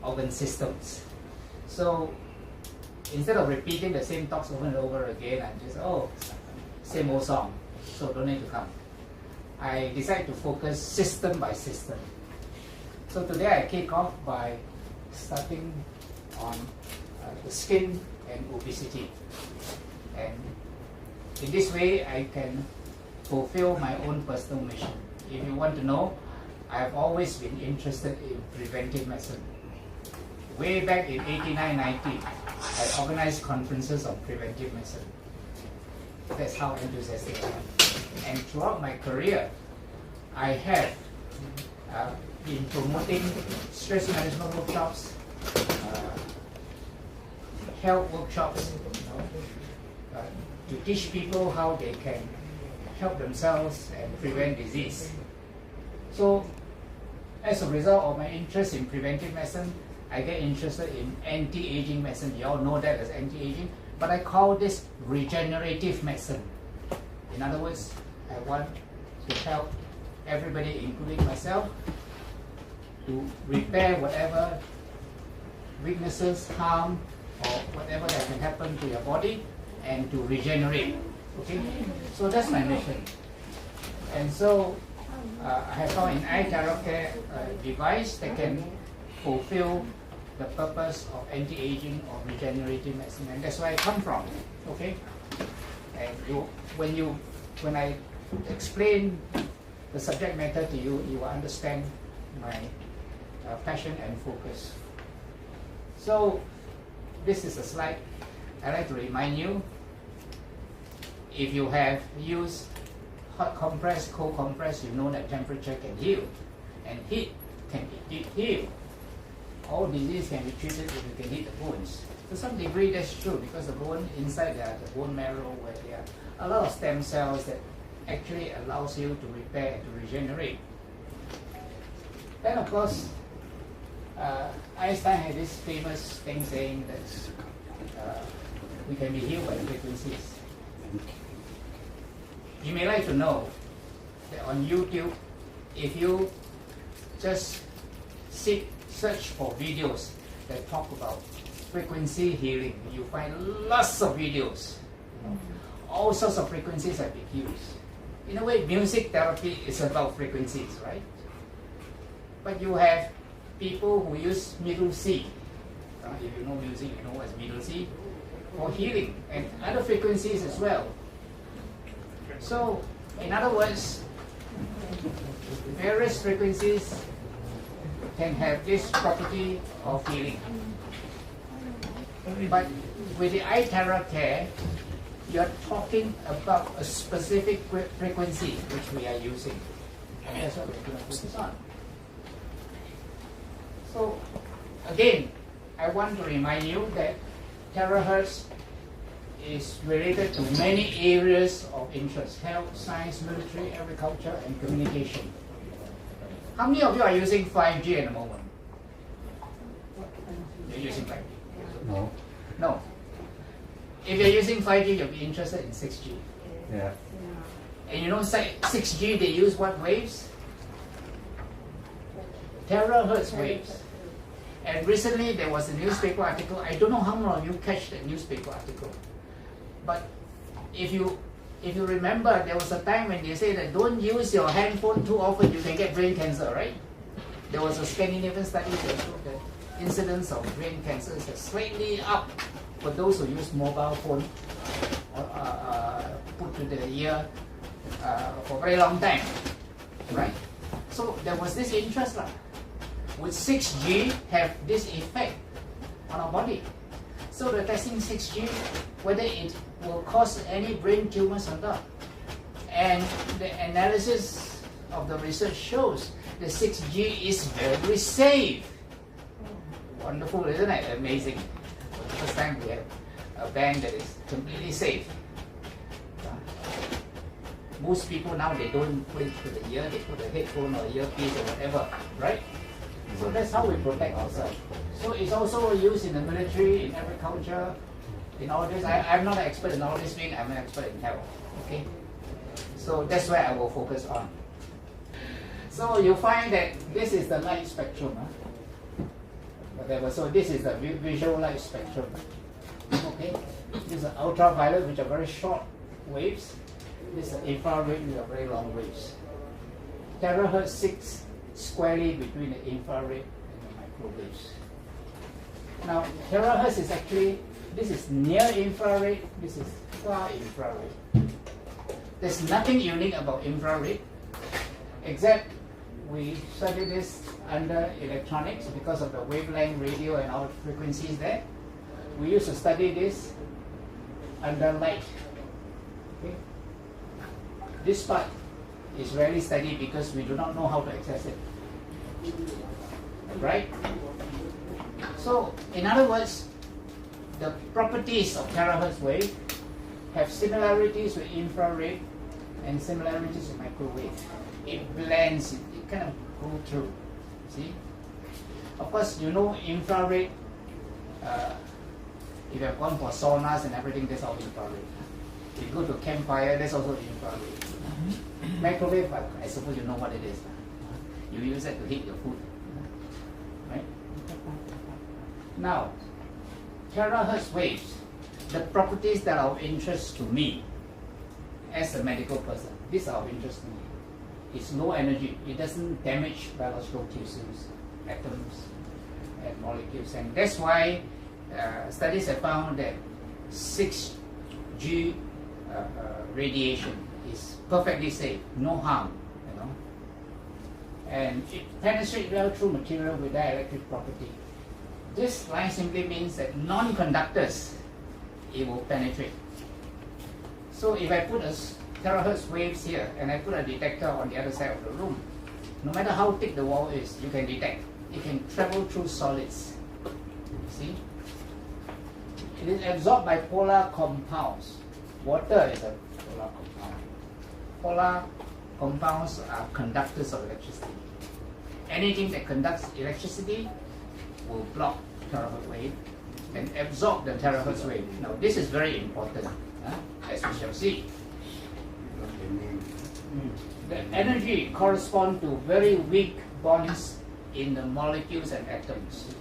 organ systems. So instead of repeating the same talks over and over again, and just, oh, same old song, so don't need to come. I decided to focus system by system. So today I kick off by starting on the skin and obesity. And in this way, I can fulfill my own personal mission. If you want to know, I have always been interested in preventive medicine. Way back in 89-90, I organized conferences on preventive medicine. That's how enthusiastic I am. And throughout my career, I have been promoting stress management workshops, health workshops, to teach people how they can help themselves and prevent disease. So, as a result of my interest in preventive medicine, I get interested in anti-aging medicine. You all know that as anti-aging, but I call this regenerative medicine. In other words, I want to help everybody, including myself, to repair whatever weaknesses, harm, or whatever that can happen to your body, and to regenerate. Okay, so that's my mission. And so I have found in iTerracare a device that can fulfill the purpose of anti-aging or regenerative medicine, and that's where I come from. Okay, and when I explain the subject matter to you, you will understand my passion and focus. So this is a slide. I'd like to remind you, if you have used hot compress, cold compress, you know that temperature can heal, and heat can heal. All disease can be treated if you can hit the bones. To some degree, that's true, because the bone inside the bone marrow, where there are a lot of stem cells that actually allows you to repair and to regenerate. Then, of course, Einstein had this famous thing saying that we can be healed by frequencies. You may like to know that on YouTube, if you just search for videos that talk about frequency healing, you find lots of videos. All sorts of frequencies have been used. In a way, music therapy is about frequencies, right? But you have people who use middle C. If you know music, you know what's middle C, for healing, and other frequencies as well. So, in other words, various frequencies can have this property of healing. But with the iTerracare, you're talking about a specific frequency which we are using. And that's what we're going to focus on. So, again, I want to remind you that terahertz is related to many areas of interest: health, science, military, agriculture, and communication. How many of you are using 5G at the moment? You're using 5G? No. No. If you're using 5G, you'll be interested in 6G. Yeah. And you know 6G, they use what waves? Terahertz waves. And recently there was a newspaper article. I don't know how many of you catch that newspaper article. But if you remember, there was a time when they say that don't use your handphone too often, you can get brain cancer, right? There was a Scandinavian study that showed that incidence of brain cancer is slightly up for those who use mobile phone put to the ear for a very long time, right? So there was this interest. Would 6G have this effect on our body? So they're testing 6G, whether it will cause any brain tumors or not. And the analysis of the research shows that 6G is very safe. Wonderful, isn't it? Amazing. For the first time we have a band that is completely safe. Most people now, they don't put it to the ear, they put a headphone or earpiece or whatever, right? So that's how we protect ourselves. So it's also used in the military, in agriculture, in all this. I'm not an expert in all this thing, I'm an expert in health. Okay? So that's where I will focus on. So you'll find that this is the light spectrum. whatever. So this is the visual light spectrum. Okay, this is ultraviolet, which are very short waves. This is infrared, which are very long waves. Terahertz sits squarely between the infrared and the microwaves. Now, terahertz is actually, this is near infrared, this is far infrared. There's nothing unique about infrared, except we study this under electronics because of the wavelength, radio, and all frequencies there. We used to study this under light. Okay? This part is rarely studied because we do not know how to access it. Right? So, in other words, the properties of terahertz wave have similarities with infrared and similarities with microwave. It blends, it kind of goes through. See? Of course, you know infrared, if you have gone for saunas and everything, that's all infrared. If you go to campfire, that's also infrared. Microwave, I suppose you know what it is. You use it to heat your food. Right? Now, terahertz waves, the properties that are of interest to me as a medical person, these are of interest to me. It's low energy, it doesn't damage biological tissues, atoms, and molecules, and that's why studies have found that 6G radiation is perfectly safe, no harm, you know, and it penetrates well through material with dielectric property. This line simply means that non-conductors, it will penetrate. So if I put a terahertz waves here and I put a detector on the other side of the room, no matter how thick the wall is, you can detect. It can travel through solids. See? It is absorbed by polar compounds. Water is a polar compound. Polar compounds are conductors of electricity. Anything that conducts electricity will block terahertz wave and absorb the terahertz wave. Now this is very important, as we shall see. The energy corresponds to very weak bonds in the molecules and atoms.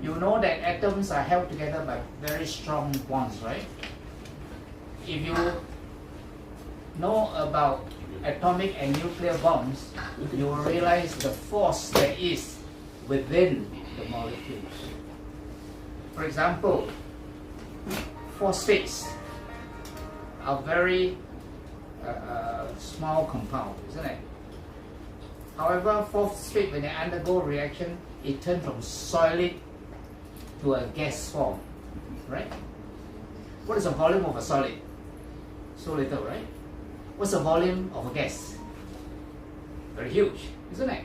You know that atoms are held together by very strong bonds, right? If you know about atomic and nuclear bombs, you will realize the force there is within the molecules. For example, phosphates are very small compound, isn't it? However, phosphate, when they undergo reaction, it turns from solid to a gas form, right? What is the volume of a solid? So little, right? What's the volume of a gas? Very huge, isn't it?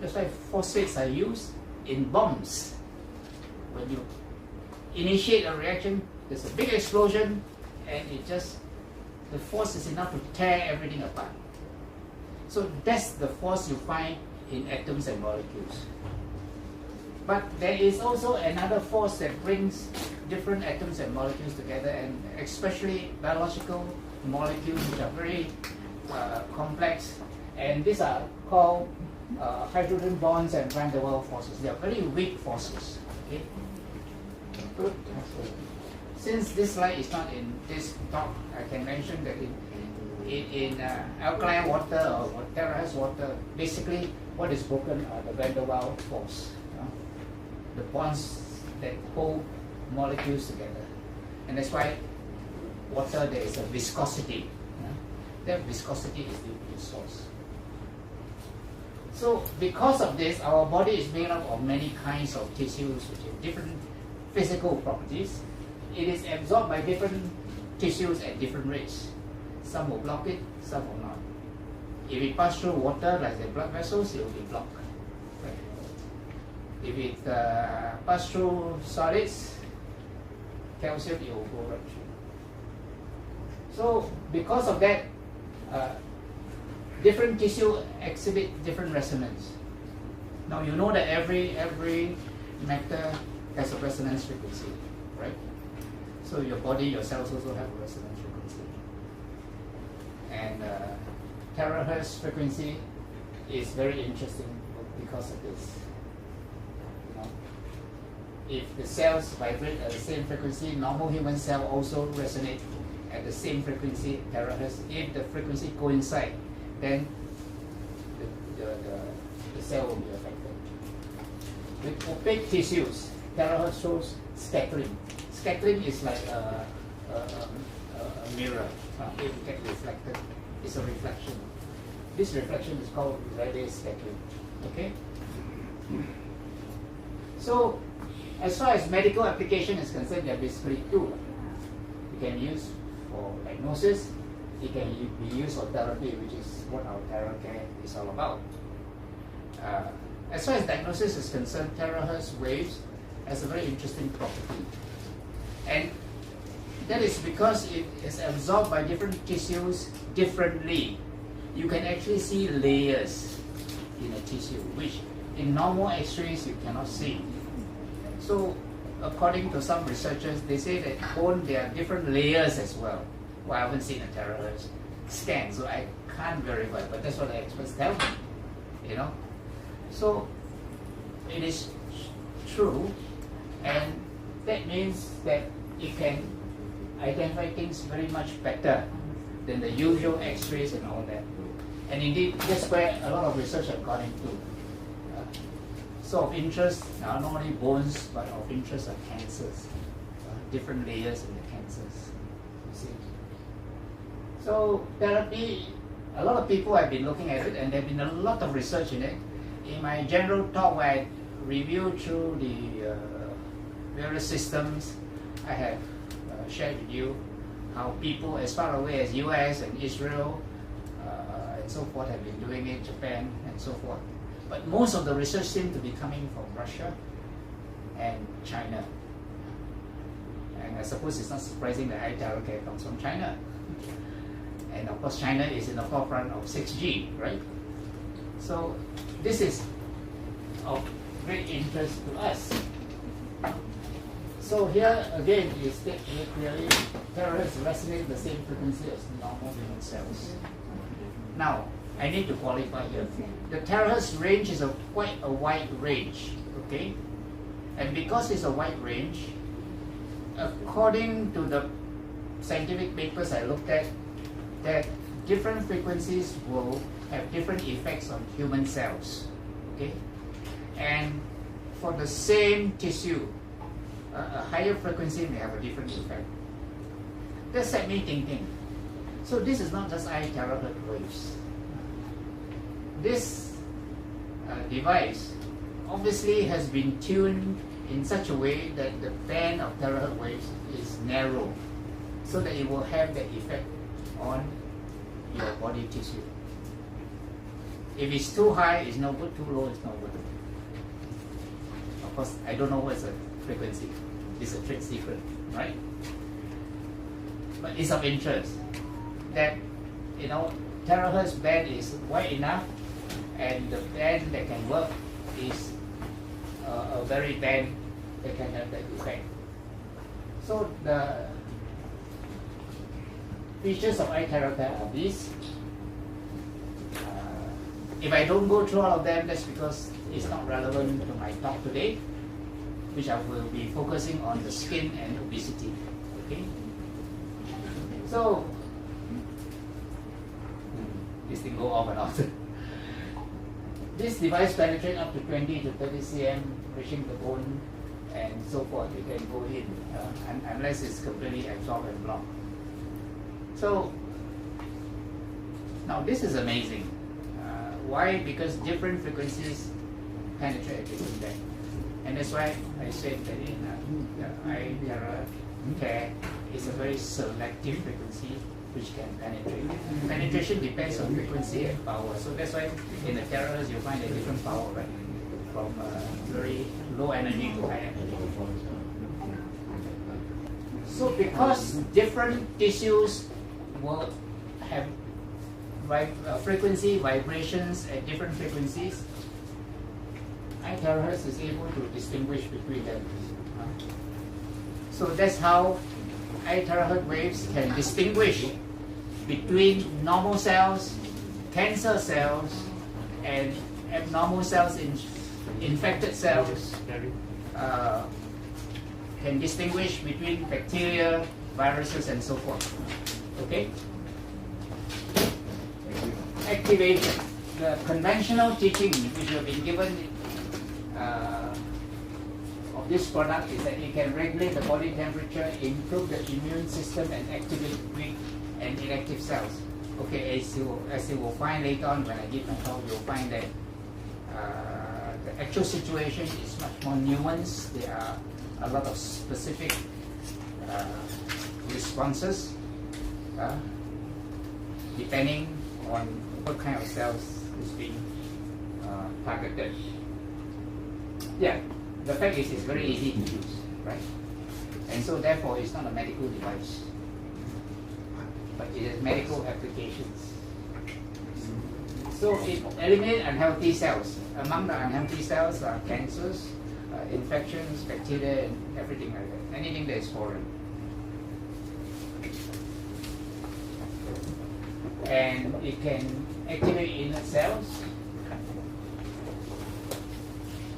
That's why phosphates are used in bombs. When you initiate a reaction, there's a big explosion, and the force is enough to tear everything apart. So that's the force you find in atoms and molecules. But there is also another force that brings different atoms and molecules together, and especially biological molecules, which are very complex, and these are called hydrogen bonds and van der Waals forces. They are very weak forces. Okay? Good. Since this slide is not in this talk, I can mention that in alkaline water or terahertz water, basically what is broken are the van der Waals force, the bonds that hold molecules together, and that's why water there is a viscosity. That viscosity is the source. So because of this, our body is made up of many kinds of tissues which have different physical properties. It is absorbed by different tissues at different rates. Some will block it, some will not. If it passes through water, like the blood vessels, it will be blocked. Right? If it passes through solids, calcium, it will go right through. So because of that, different tissue exhibit different resonance. Now you know that every matter has a resonance frequency, right? So your body, your cells also have a resonance frequency. And terahertz frequency is very interesting because of this. You know? if the cells vibrate at the same frequency, normal human cell also resonate at the same frequency, terahertz. If the frequency coincide, then the cell will be affected. With opaque tissues, terahertz shows scattering. Scattering is like a mirror. It will get reflected. It's a reflection. This reflection is called radial scattering. Okay? So, as far as medical application is concerned, there are basically two. You can use for diagnosis, it can be used for therapy, which is what our TerraCare is all about. As far as diagnosis is concerned, terahertz waves has a very interesting property. And that is because it is absorbed by different tissues differently. You can actually see layers in a tissue, which in normal x-rays you cannot see. So, according to some researchers, they say that bone, there are different layers as well. Well, I haven't seen a terahertz scan, so I can't verify, but that's what the experts tell me, you know. So, it is true, and that means that it can identify things very much better than the usual x-rays and all that. And indeed, that's where a lot of research have gone into. So of interest, not only bones, but of interest are cancers, different layers in the cancers, you see. So therapy, a lot of people have been looking at it, and there have been a lot of research in it. In my general talk where I review through the various systems, I have shared with you how people as far away as US and Israel and so forth have been doing it, Japan and so forth. But most of the research seems to be coming from Russia and China. And I suppose it's not surprising that TerraCare comes from China. And of course China is in the forefront of 6G, right? So this is of great interest to us. So here again you state clearly, terahertz resonate the same frequency as normal human cells. Now, I need to qualify here. The terahertz range is quite a wide range, okay? And because it's a wide range, according to the scientific papers I looked at, that different frequencies will have different effects on human cells, okay? And for the same tissue, a higher frequency may have a different effect. That set me thinking. So this is not just terahertz waves. This device obviously has been tuned in such a way that the band of terahertz waves is narrow, so that it will have that effect on your body tissue. If it's too high, it's no good. Too low, it's no good. Of course, I don't know what's the frequency. It's a trade secret, right? But it's of interest that, you know, terahertz band is wide enough, and the band that can work is a very band that can have that effect. So the features of TerraCare are these. If I don't go through all of them, that's because it's not relevant to my talk today, which I will be focusing on the skin and obesity. Okay. So this thing go off and off. This device penetrates up to 20 to 30 cm, reaching the bone and so forth. It can go in unless it's completely absorbed and blocked. So now this is amazing. Why? Because different frequencies penetrate different depth. And that's why I said that in the TerraCare is a very selective frequency which can penetrate. Penetration depends on frequency and power. So that's why in the terahertz you find a different power, right? From very low energy to high energy. So because different tissues will have frequency vibrations at different frequencies, terahertz is able to distinguish between them. So that's how terahertz waves can distinguish between normal cells, cancer cells, and abnormal cells, infected cells, can distinguish between bacteria, viruses, and so forth. Okay? Activation. The conventional teaching which you have been given of this product is that it can regulate the body temperature, improve the immune system, and activate weak and inactive cells. Okay, as you will find later on when I give my talk, you'll find that the actual situation is much more nuanced. There are a lot of specific responses depending on what kind of cells is being targeted. Yeah, the fact is it's very easy to use, right? And so therefore it's not a medical device, but it has medical applications. So it eliminates unhealthy cells. Among the unhealthy cells are cancers, infections, bacteria, and everything like that. Anything that is foreign. And it can activate inner cells.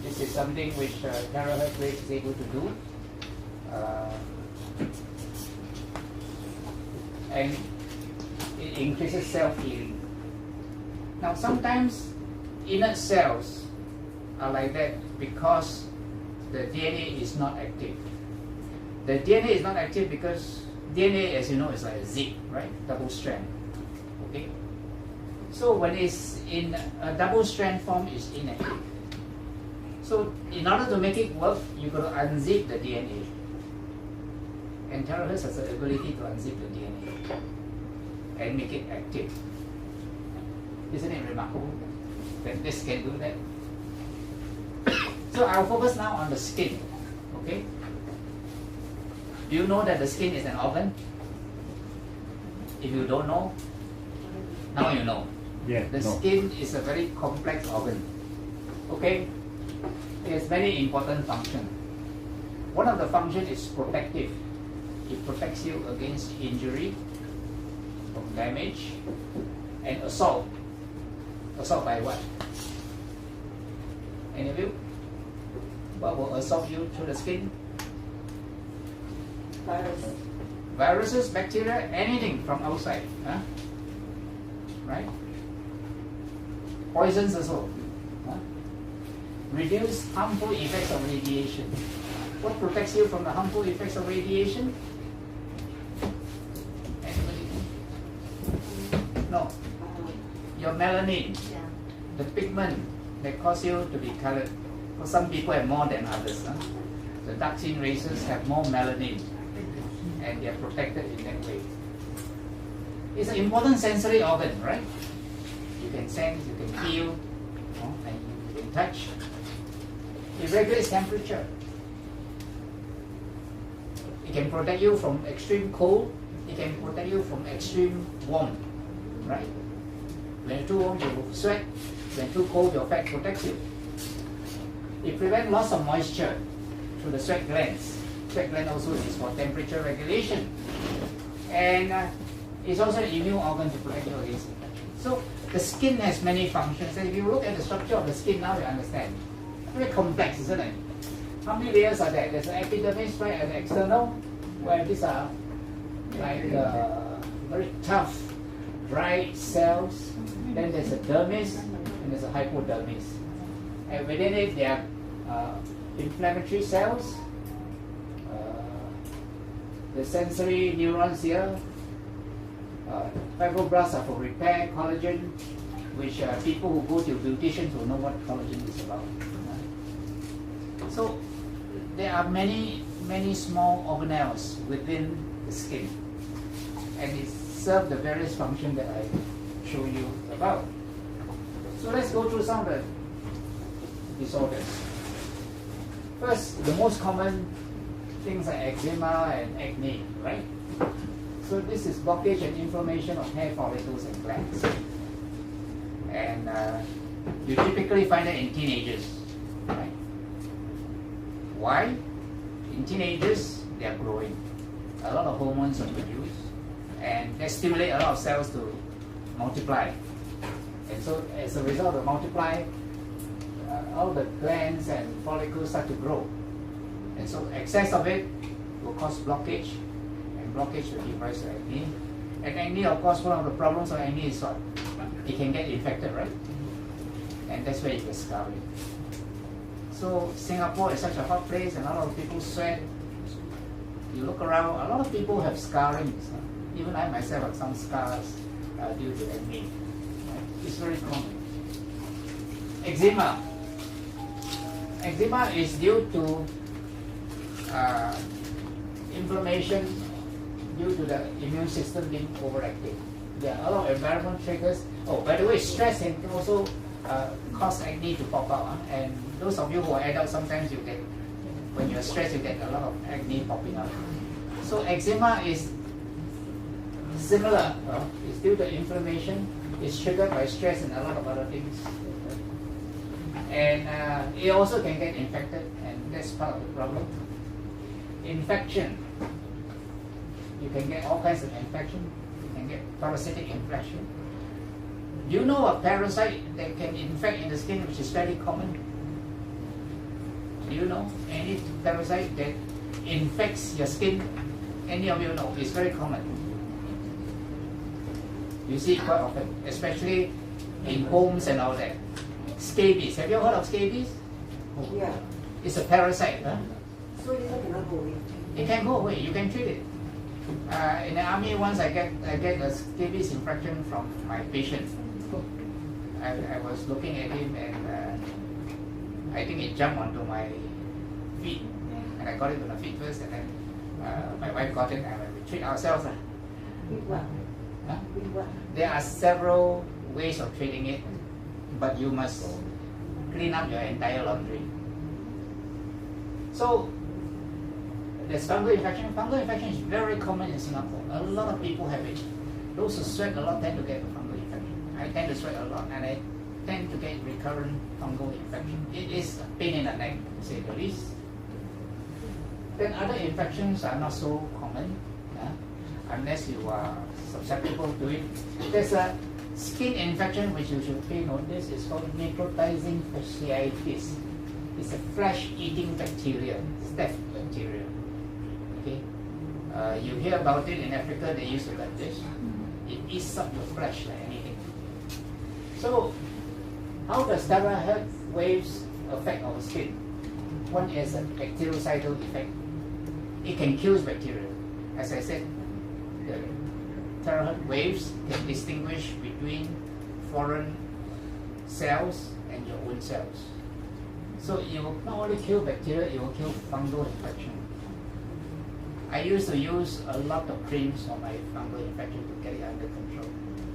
This is something which terahertz is able to do. And it increases self-healing. Now sometimes inert cells are like that because the DNA is not active. The DNA is not active because DNA, as you know, is like a zip, right? Double strand. Okay? So when it's in a double strand form, it's inactive. So in order to make it work, you've got to unzip the DNA. And terahertz has the ability to unzip the DNA and make it active. Isn't it remarkable that this can do that? So I'll focus now on the skin. Okay? Do you know that the skin is an organ? If you don't know, now you know. Yeah, the skin is a very complex organ. Okay? It has many important functions. One of the functions is protective. It protects you against injury, from damage, and assault. Assault by what? Any of you? What will assault you through the skin? Viruses. Viruses, bacteria, anything from outside. Huh? Right? Poisons also. Huh? Reduce harmful effects of radiation. What protects you from the harmful effects of radiation? Anybody? No. Your melanin, the pigment that cause you to be colored. For some people have more than others. Huh? The dark skin races have more melanin, and they are protected in that way. It's an important sensory organ, right? You can sense, you can feel, and you can touch. It regulates temperature. It can protect you from extreme cold. It can protect you from extreme warmth, right? When you're too warm, you sweat. When too cold, your fat protects you. It prevents loss of moisture through the sweat glands. Sweat gland also is for temperature regulation. And it's also an immune organ to protect you against infection. So the skin has many functions. And if you look at the structure of the skin now, you understand. Very complex, isn't it? How many layers are there? There's an epidermis right at the external, where these are like very tough, dry cells. Then there's a dermis, and there's a hypodermis. And within it, there are inflammatory cells, the sensory neurons here. Fibroblasts are for repair, collagen, which people who go to beauticians will know what collagen is about. So there are many small organelles within the skin, and it serves the various functions that I show you about. So let's go through some of the disorders. First, the most common things like eczema and acne, right? So this is blockage and inflammation of hair follicles and glands. And you typically find it in teenagers, right? Why? In teenagers, they are growing. A lot of hormones are produced, and they stimulate a lot of cells to multiply. And so as a result of multiply, all the glands and follicles start to grow. And so excess of it will cause blockage, and blockage will give rise to acne. And acne, of course, one of the problems of acne is what? It can get infected, right? And that's where you get scarring. So Singapore is such a hot place, and a lot of people sweat. You look around, a lot of people have scarring. Even I myself have some scars due to acne. Right? It's very common. Eczema. Eczema is due to inflammation due to the immune system being overactive. There are a lot of environmental triggers. Oh, by the way, stress can also cause acne to pop out. And those of you who are adults, sometimes you get, when you're stressed, you get a lot of acne popping up. So eczema is similar. It's due to inflammation. It's triggered by stress and a lot of other things. And it also can get infected, and that's part of the problem. Infection. You can get all kinds of infection. You can get parasitic infection. Do you know a parasite that can infect in the skin, which is very common? Do you know any parasite that infects your skin? Any of you know? It's very common. You see it quite often, especially in homes and all that. Scabies. Have you heard of scabies? Yeah. It's a parasite. Huh? So it cannot go away. It can go away. You can treat it. In the army, once I get a scabies infection from my patient. I was looking at him, and I think it jumped onto my feet, and I got it on the feet first, and then my wife got it, and we treat ourselves. With what? Huh? With what? There are several ways of treating it, but you must clean up your entire laundry. So there's fungal infection. Fungal infection is very common in Singapore. A lot of people have it. Those who sweat a lot tend to get fungal infection. I tend to sweat a lot, and I tend to get recurrent fungal infection. It is a pain in the neck, to say the least. Then other infections are not so common, unless you are susceptible to it. There's a skin infection which you should pay notice. It's called necrotizing fasciitis. It's a flesh-eating bacteria, staph bacteria. Okay, you hear about it in Africa. They used to like this. It eats up your flesh like anything. So, how does terahertz waves affect our skin? One is a bactericidal effect. It can kill bacteria. As I said, the terahertz waves can distinguish between foreign cells and your own cells. So it will not only kill bacteria, it will kill fungal infection. I used to use a lot of creams for my fungal infection to get it under control.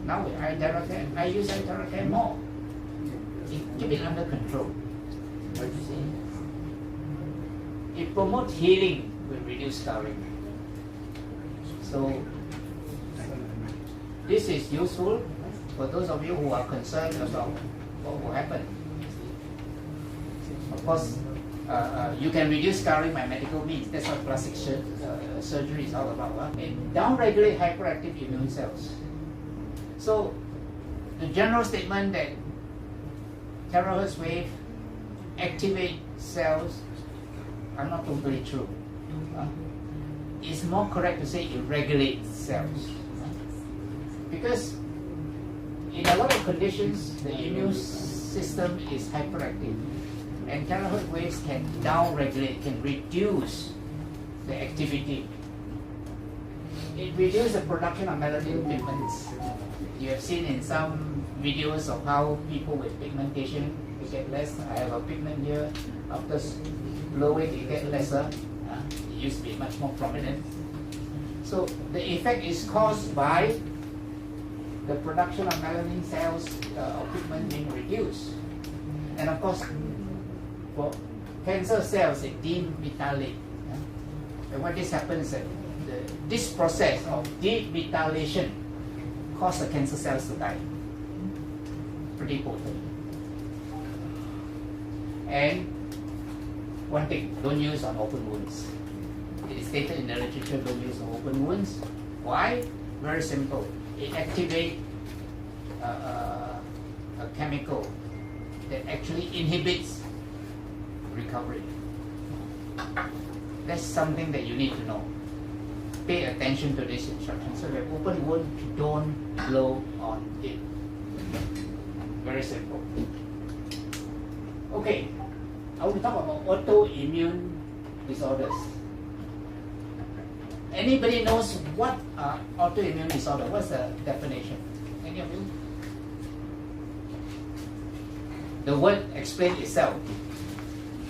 Now with iTerracare, I use iTerracare more. Keep it under control. What you see? It promotes healing with reduced scarring. So this is useful for those of you who are concerned about what will happen. Of course, you can reduce scarring by medical means. That's what plastic surgery is all about. It downregulates hyperactive immune cells. So the general statement that terahertz wave activate cells are not totally true. It's more correct to say it regulates cells. Because in a lot of conditions, the immune system is hyperactive. And terahertz waves can downregulate, can reduce the activity. It reduces the production of melanin pigments. You have seen in some videos of how people with pigmentation, they get less. I have a pigment here. After blowing, it gets lesser. It used to be much more prominent. So the effect is caused by the production of melanin cells of pigment being reduced. And of course, for cancer cells, it demethylate. And what this happens is that this process of demethylation causes the cancer cells to die. Pretty potent. And one thing, don't use on open wounds. It is stated in the literature, don't use on open wounds. Why? Very simple. It activates a chemical that actually inhibits recovery. That's something that you need to know. Pay attention to this instruction so that people don't blow on it. Very simple. Okay, I will talk about autoimmune disorders. Anybody knows what autoimmune disorder? What's the definition? Any of you? The word explains itself.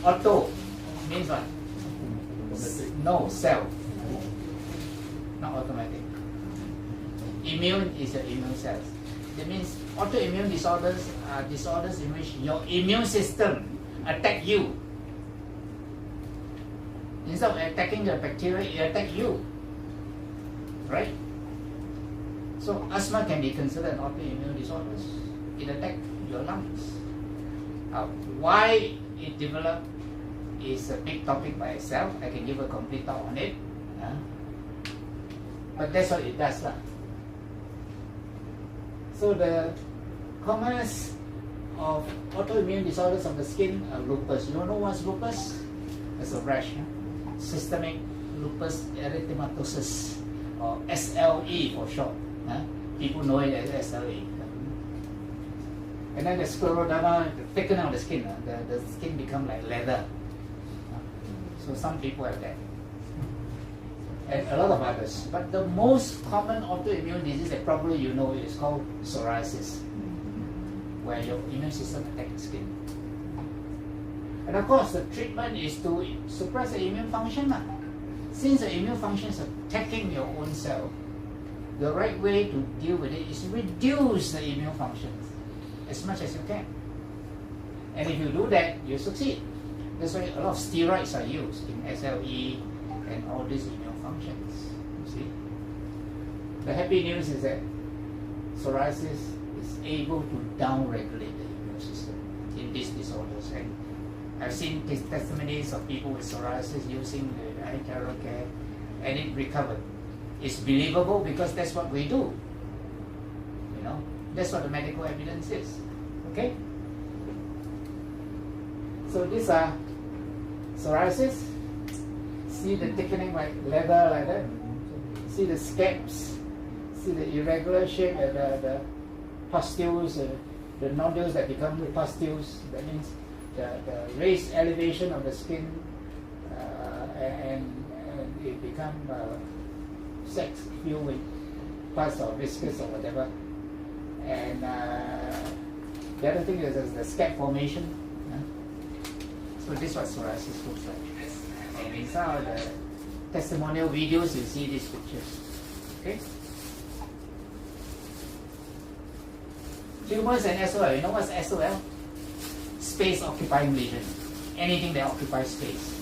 Auto means what? No, self. Not automatic. Immune is the immune cells. That means autoimmune disorders are disorders in which your immune system attack you. Instead of attacking the bacteria, it attacks you. Right? So asthma can be considered an autoimmune disorder. It attacks your lungs. Why it developed is a big topic by itself. I can give a complete talk on it. But that's what it does. So the commonest of autoimmune disorders of the skin are lupus. You don't know what's lupus? It's a rash. Systemic lupus erythematosus, or SLE for short. People know it as SLE. And then the scleroderma, the thickening of the skin, the skin become like leather. So some people have that. And a lot of others. But the most common autoimmune disease that probably you know is called psoriasis, where your immune system attacks the skin. And of course, the treatment is to suppress the immune function. Since the immune function is attacking your own cell, the right way to deal with it is to reduce the immune functions as much as you can. And if you do that, you succeed. That's why a lot of steroids are used in SLE and all these immune functions. You see? The happy news is that psoriasis is able to down-regulate the immune system in these disorders. And I've seen testimonies of people with psoriasis using the antiviral care, and it recovered. It's believable because that's what we do. You know, that's what the medical evidence is. Okay? So these are psoriasis. See the thickening like leather like that. See the scabs. See the irregular shape and the pustules, the nodules that become the pustules. That means the raised elevation of the skin, and it become sex filled with pus or viscous or whatever. And the other thing is the scab formation. So this is what psoriasis looks like. And in some of the testimonial videos, you see these pictures. Okay? Tumors and SOL. You know what's SOL? Space occupying lesion. Anything that occupies space.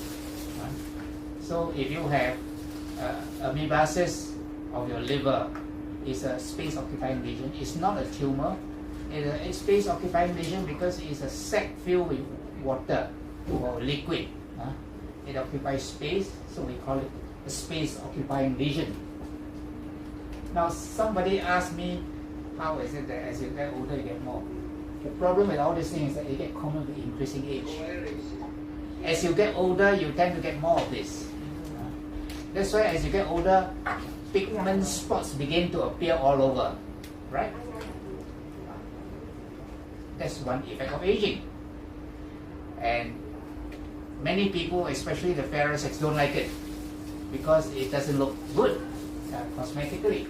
So if you have amoebasis of your liver, it's a space occupying lesion. It's not a tumor. It's a space occupying lesion because it's a sac filled with water or liquid. It occupies space, so we call it a space occupying lesion. Now somebody asked me, how is it that as you get older you get more? The problem with all these things is that you get common with increasing age. As you get older, you tend to get more of this. That's why as you get older, pigment spots begin to appear all over, right? That's one effect of aging. And many people, especially the fairer sex, don't like it because it doesn't look good cosmetically.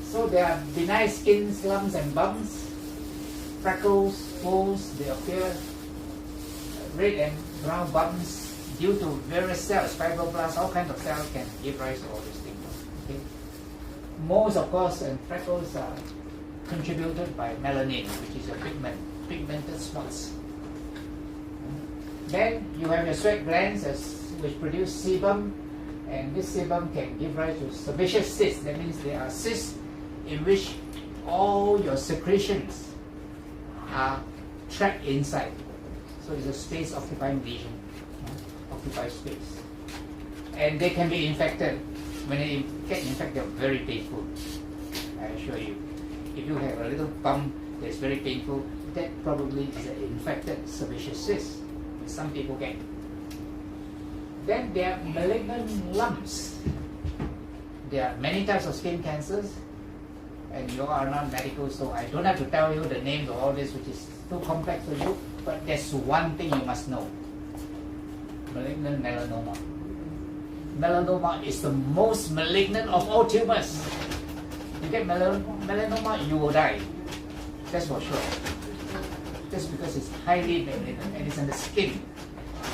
So there are benign skin lumps and bumps, freckles, moles, they appear, red and brown bumps due to various cells, fibroblasts, all kinds of cells can give rise to all these things. Okay? Moles, of course, and freckles are contributed by melanin, which is a pigmented spots. Then you have your sweat glands which produce sebum, and this sebum can give rise to sebaceous cysts. That means there are cysts in which all your secretions are trapped inside. So it's a space occupying lesion, occupies space. And they can be infected. When they get infected, they're very painful. I assure you. If you have a little bump that's very painful, that probably is an infected sebaceous cyst. Some people get. Then there are malignant lumps. There are many types of skin cancers, and you are not medical, so I don't have to tell you the names of all this, which is too complex for you. But there's one thing you must know: malignant melanoma. Melanoma is the most malignant of all tumors. You get melanoma, you will die. That's for sure. Just because it's highly malignant and it's in the skin.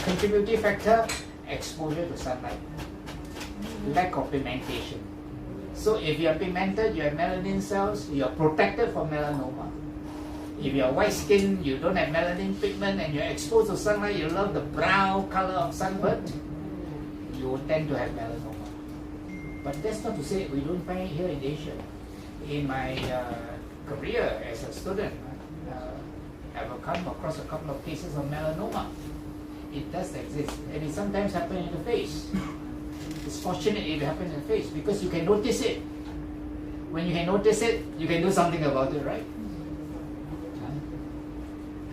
Contributing factor: exposure to sunlight, lack of pigmentation. So if you are pigmented, you have melanin cells, you are protected from melanoma. If you are white skin, you don't have melanin pigment, and you're exposed to sunlight, you love the brown color of sunburn, you will tend to have melanoma. But that's not to say we don't find it here in Asia. In my career as a student, I've come across a couple of cases of melanoma. It does exist, and it sometimes happens in the face. It's fortunate if it happens in the face because you can notice it. When you can notice it, you can do something about it, right?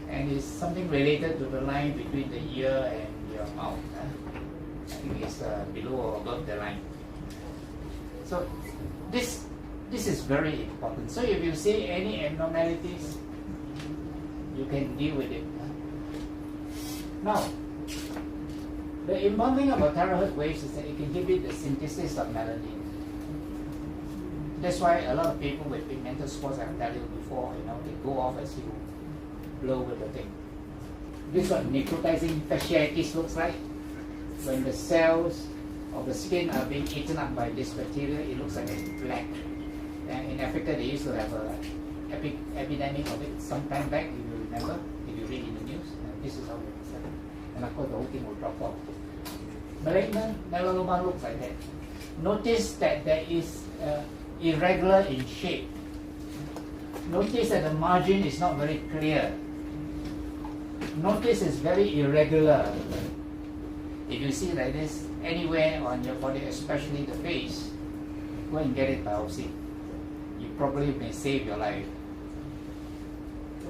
And it's something related to the line between the ear and your mouth. I think it's below or above the line. So this is very important. So if you see any abnormalities, you can deal with it. Now, the important thing about terahertz waves is that it can inhibit the synthesis of melanin. That's why a lot of people with pigmented spots, I've told you before, they go off as you blow with the thing. This is what necrotizing fasciitis looks like. When the cells of the skin are being eaten up by this bacteria, it looks like it's black. And in Africa, they used to have an epidemic of it some time back, if you remember, if you read in the news. And this is how it is. And of course, the whole thing will drop off. Malignant melanoma looks like that. Notice that there is irregular in shape. Notice that the margin is not very clear. Notice it's very irregular. If you see like this anywhere on your body, especially the face, go and get it biopsy. You probably may save your life.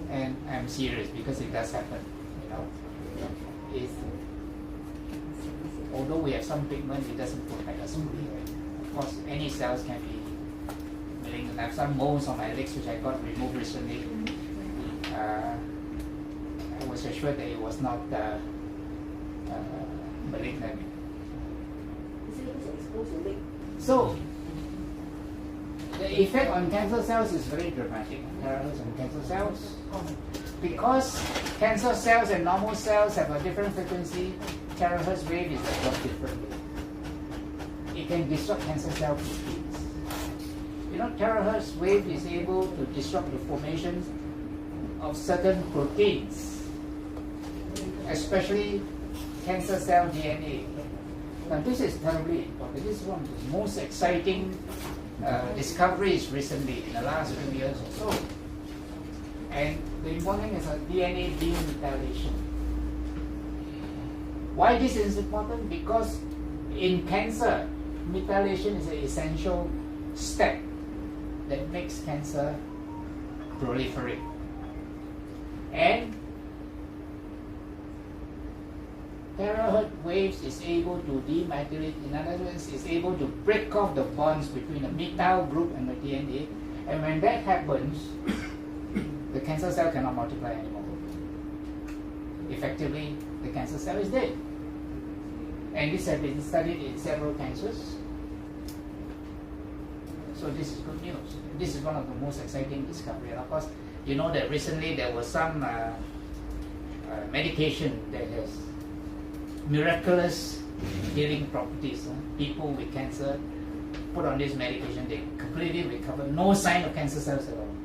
And I'm serious because it does happen. Although we have some pigment, it doesn't protect us fully. Of course, any cells can be malignant. I have some moles on my legs which I got removed recently. I was assured that it was not malignant. So, the effect on cancer cells is very dramatic. Terahertz on cancer cells. Because cancer cells and normal cells have a different frequency, terahertz wave is absorbed differently. It can disrupt cancer cell proteins. Terahertz wave is able to disrupt the formation of certain proteins, especially cancer cell DNA. Now this is terribly important. This is one of the most exciting discoveries recently in the last few years or so. And the important thing is DNA demethylation. Why this is important? Because in cancer, methylation is an essential step that makes cancer proliferate. And terahertz waves is able to demethylate, in other words, is able to break off the bonds between the methyl group and the DNA. And when that happens, the cancer cell cannot multiply anymore. Effectively, the cancer cell is dead. And this has been studied in several cancers. So this is good news. This is one of the most exciting discoveries. And of course, you know that recently there was some medication that has miraculous healing properties. People with cancer put on this medication, they completely recover, no sign of cancer cells at all.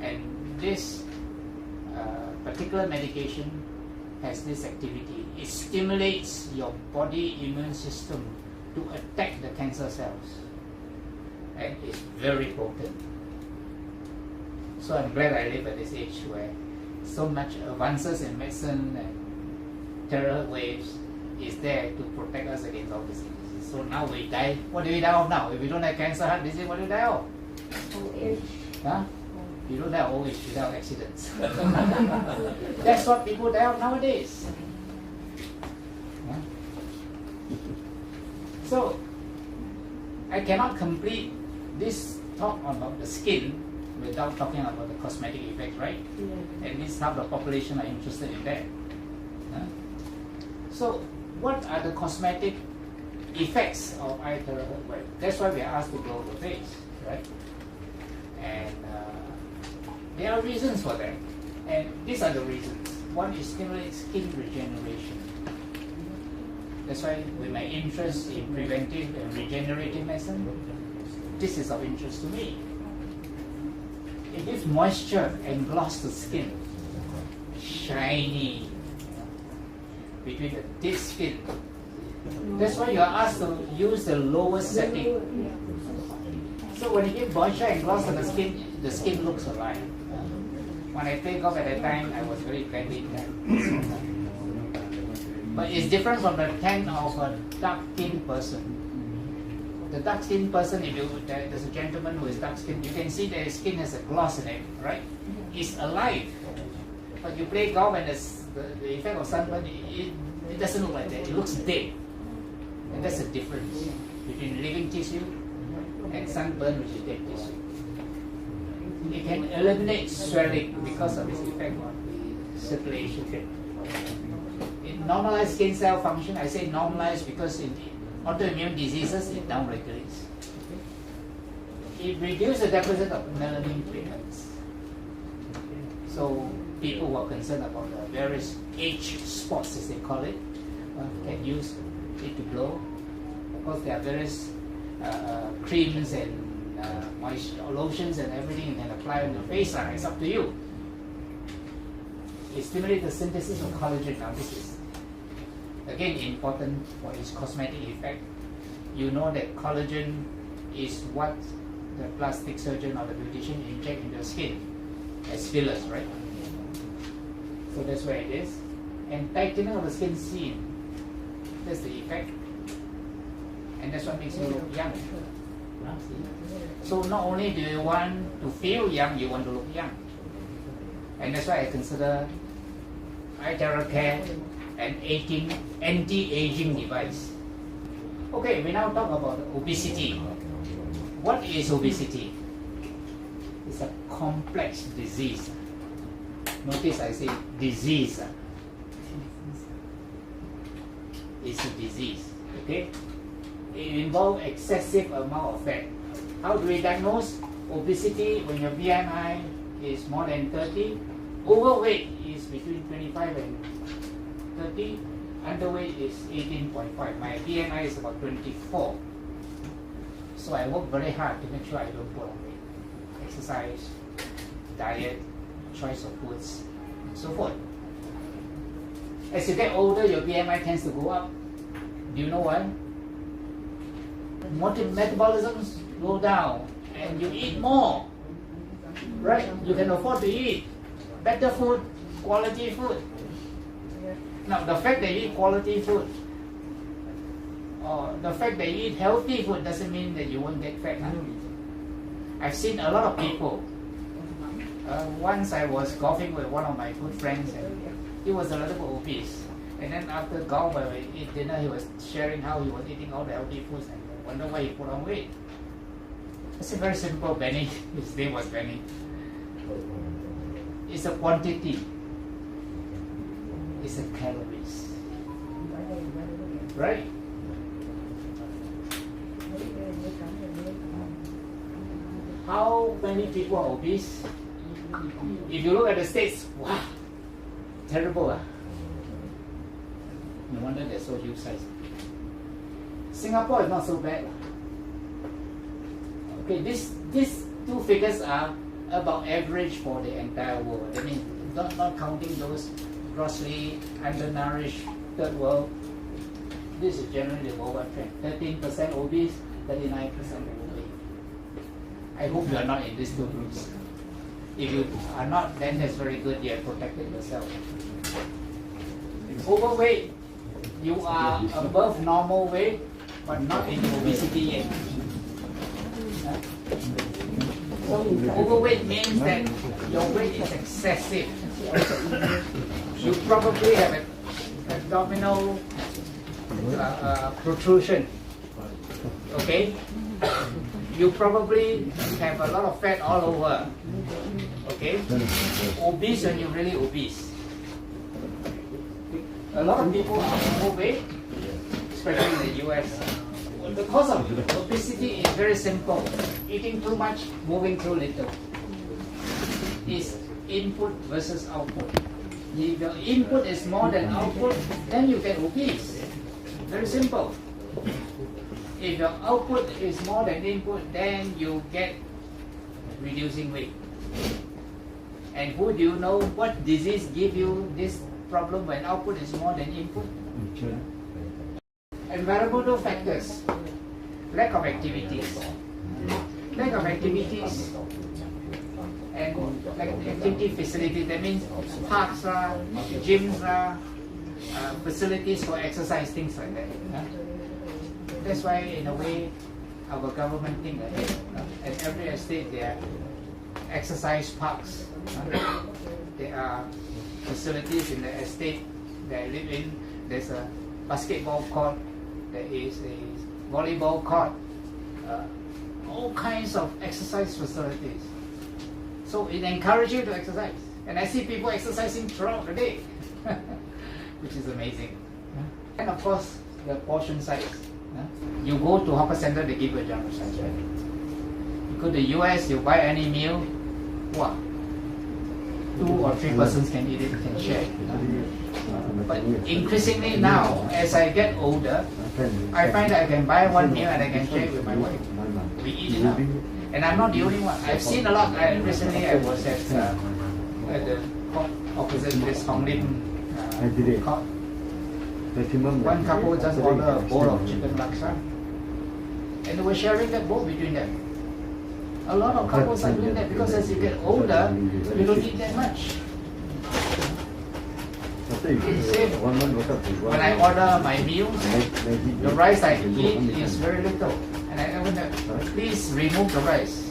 And this particular medication has this activity. It stimulates your body immune system to attack the cancer cells. And it's very potent. So I'm glad I live at this age where so much advances in medicine and terahertz waves is there to protect us against all these diseases. So now we die. What do we die of now? If we don't have cancer, heart disease, what do we die of? Old age. Huh? You don't die of old age without accidents. That's what people die of nowadays. Yeah? So I cannot complete this talk about the skin without talking about the cosmetic effects, right? Yeah. At least half the population are interested in that. So what are the cosmetic effects of eye therapy? Well, that's why we are asked to glow the face, right? And there are reasons for that. And these are the reasons. One is stimulate skin regeneration. That's why with my interest in preventive and regenerative medicine, this is of interest to me. It gives moisture and gloss to skin, shiny, between the thick skin. That's why you are asked to use the lowest setting. So when you give moisture and gloss to the skin looks alive. When I played golf at that time, I was very badly tanned. But it's different from the tan of a dark-skinned person. The dark-skinned person, if there's a gentleman who is dark-skinned, you can see that his skin has a gloss in it, right? It's alive. But you play golf and the effect of sunburn, it doesn't look like that. It looks dead. And that's the difference between living tissue and sunburn, which is dead tissue. It can eliminate swelling because of its effect on the circulation. In normalized skin cell function, I say normalized because in autoimmune diseases, it downregulates. It reduces the deposit of melanin pigments. So people who are concerned about the various age spots, as they call it, can use it to glow. Of course, there are various creams and moisture, lotions and everything you can apply on your face. It's up to you. It stimulates the synthesis of collagen. Now this is again important for its cosmetic effect. You know that collagen is what the plastic surgeon or the beautician inject into your skin as fillers, right? So that's where it is. And tightening of the skin seam, that's the effect. And that's what makes you look young. So not only do you want to feel young, you want to look young. And that's why I consider eye care an anti-aging device. Okay, we now talk about obesity. What is obesity? It's a complex disease. Notice I say disease. It's a disease, okay? It involves excessive amount of fat. How do we diagnose obesity? When your BMI is more than 30, overweight is between 25 and 30, underweight is 18.5. My BMI is about 24. So I work very hard to make sure I don't put on weight. Exercise, diet, choice of foods, and so forth. As you get older, your BMI tends to go up. Do you know why? Metabolism go down and you eat more, right? You can afford to eat better food, quality food. Now the fact that you eat quality food or the fact that you eat healthy food doesn't mean that you won't get fat. Huh? I've seen a lot of people. Once I was golfing with one of my good friends and he was a little bit obese. And then after golf, when we eat dinner, he was sharing how he was eating all the healthy foods and I wonder why he put on weight. It's a very simple, Benny. His name was Benny. It's a quantity. It's a calories. Right? How many people are obese? If you look at the States, wow, terrible. No wonder they're so huge size. Singapore is not so bad. Okay, these two figures are about average for the entire world. I mean, not counting those grossly undernourished third world. This is generally the worldwide trend. 13% obese, 39% overweight. I hope you are not in these two groups. If you are not, then that's very good. You have protected yourself. Overweight, you are above normal weight, but not in obesity yet. So overweight means that your weight is excessive. You probably have abdominal protrusion. Okay, you probably have a lot of fat all over. Okay, obese when you're really obese. A lot of people are overweight, especially in the US. The cause of obesity is very simple. Eating too much, moving too little. It's input versus output. If your input is more than output, then you get obese. Very simple. If your output is more than input, then you get reducing weight. And who do you know what disease give you this problem when output is more than input? Environmental factors, lack of activities. Lack of activities and like activity facilities, that means parks, gyms, facilities for exercise, things like that. That's why in a way our government think ahead. At every estate there are exercise parks. There are facilities in the estate that I live in. There's a basketball court, there is a volleyball court, all kinds of exercise facilities. So it encourages you to exercise. And I see people exercising throughout the day, which is amazing. And of course, the portion size. You go to hawker center, they give you a general size, right? You go to the US, you buy any meal, wow, 2 or 3 persons can eat it, can share. But increasingly now, as I get older, I find that I can buy one meal and I can share it with my wife. We eat enough. And I'm not the only one. I've seen a lot. Recently I was at the court opposite this Honglim court. One couple just ordered a bowl of chicken laksa. And they were sharing that bowl between them. A lot of couples are doing that because as you get older, you don't eat that much. When I order my meals, the rice I eat is very little. And I want to please remove the rice.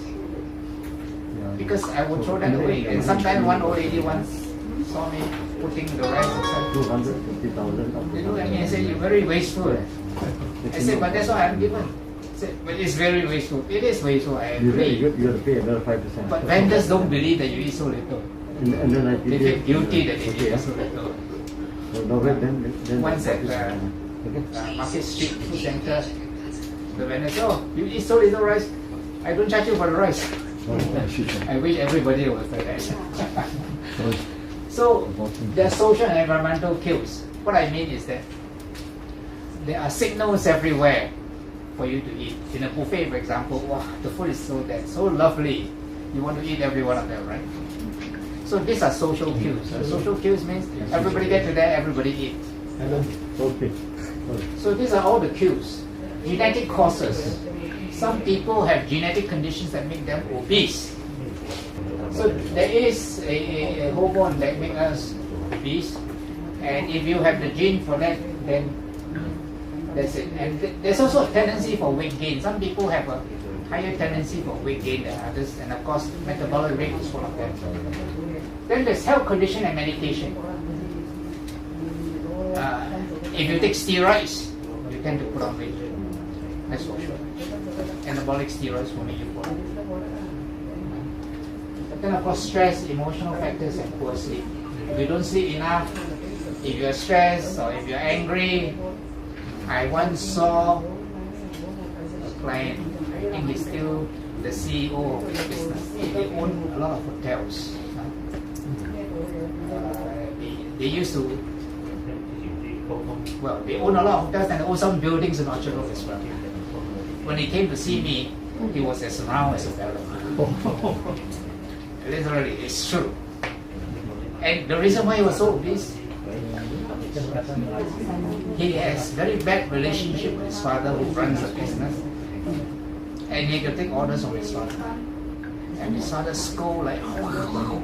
Because I would throw that away. And sometimes one old lady once saw me putting the rice aside. They look at me and say, "You're very wasteful." I said, "But that's what I'm given." I said, "But it's very wasteful." It is wasteful, I agree. You have to pay another 5%. But vendors don't believe that you eat so little. And then I They feel guilty that they eat so little. Once at Market Street Food Center, the vendor said, "Oh, you eat so little rice, I don't charge you for the rice." I wish everybody was like that. So there are social and environmental cues. What I mean is that there are signals everywhere for you to eat. In a buffet, for example, wow, the food is so lovely. You want to eat every one of them, right? So these are social cues. Social cues means everybody get to there, everybody eat. So these are all the cues. Genetic causes. Some people have genetic conditions that make them obese. So there is a hormone that makes us obese, and if you have the gene for that, then that's it. And there's also a tendency for weight gain. Some people have a higher tendency for weight gain than others, and of course, metabolic rate is one of them. Then there's health condition and medication. If you take steroids, you tend to put on weight. That's for sure. Anabolic steroids will make you put on weight. But then of course, stress, emotional factors, and poor sleep. If you don't sleep enough, if you're stressed or if you're angry, I once saw a client, I think he's still the CEO of his business. They own a lot of hotels. They used to, well, they own a lot of hotels and they own some buildings in Orchard Road as well. When he came to see me, he was as round as a fellow. Literally, it's true. And the reason why he was so obese, he has very bad relationship with his father who runs a business. And he could take orders from his father. And his father scold like, oh.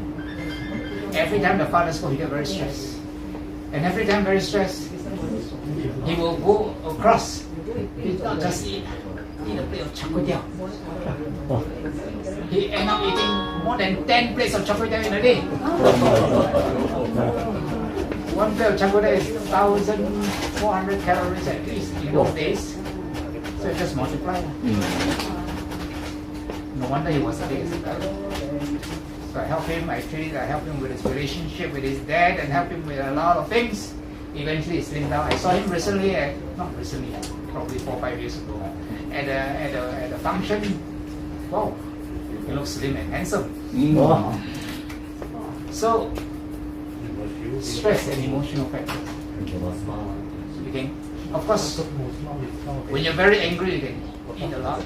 Every time the father scold, he get very stressed. And every time very stressed, he will go across. He not just eat a plate of char kway teow. He end up eating more than 10 plates of char kway teow in a day. One plate of char kway teow is 1,400 calories at least. in those days. So it just multiplied. No wonder he was the biggest guy. So I helped him, I helped him with his relationship with his dad and helped him with a lot of things. Eventually he slimmed down. I saw him recently, not recently, probably 4 or 5 years ago, at a function. Wow, he looks slim and handsome. Wow. So, stress and emotional factors. You can, of course, when you're very angry, you can eat a lot.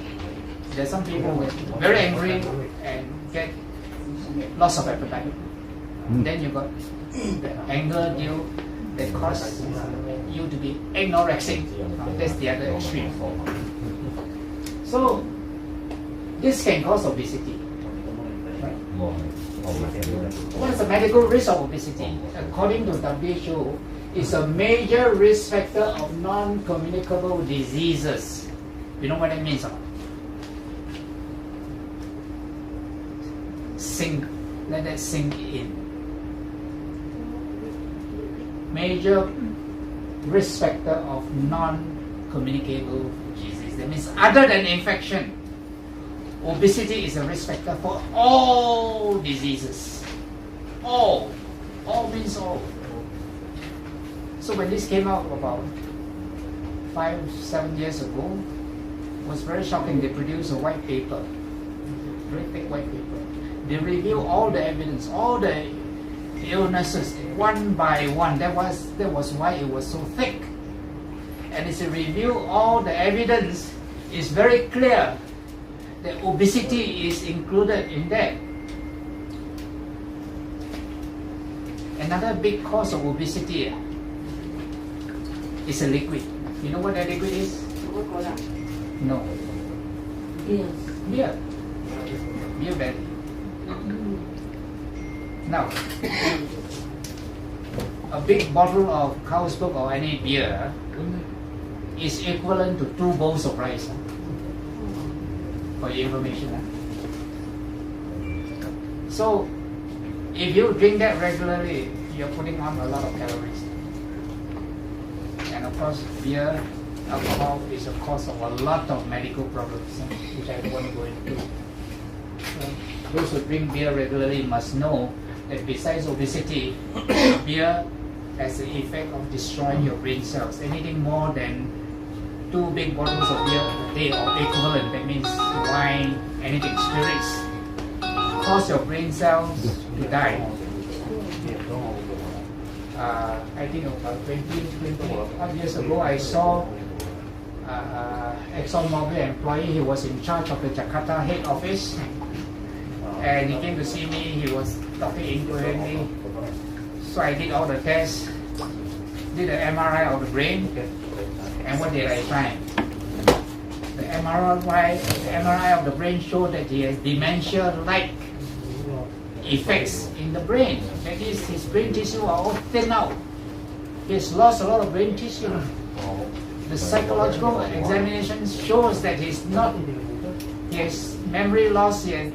There's some people who are very angry and get loss of appetite. Then you got the anger deal that causes you to be anorexic. That's the other extreme. So this can cause obesity. Right? What is the medical risk of obesity? According to WHO, it's a major risk factor of non-communicable diseases. You know what that means? Let that sink in. Major risk factor of non-communicable disease. That means other than infection, obesity is a risk factor for all diseases. All means all. So when this came out about 5-7 years ago, it was very shocking. They produced a white paper, very thick white paper. They review all the evidence, all the illnesses one by one. That was why it was so thick. And it's a review all the evidence. It's very clear that obesity is included in that. Another big cause of obesity is a liquid. You know what that liquid is? Coca-Cola. No. Beer. Beer belly. Now, a big bottle of Carlsberg or any beer is equivalent to 2 bowls of rice. For your information. So, if you drink that regularly, you're putting on a lot of calories. And of course, beer, alcohol is a cause of a lot of medical problems, which I don't want to go into. So, those who drink beer regularly must know that besides obesity, beer has the effect of destroying your brain cells. Anything more than 2 big bottles of beer a day or equivalent, that means wine, anything, spirits, cause your brain cells to die. I think about 20 years ago, I saw ExxonMobil employee. He was in charge of the Jakarta head office, and he came to see me. He was talking incoherently, so I did all the tests, did an MRI of the brain, and what did I find? The MRI of the brain showed that he has dementia-like effects in the brain. That is, his brain tissue are all thin out. He has lost a lot of brain tissue. The psychological examination shows that he has memory loss, he has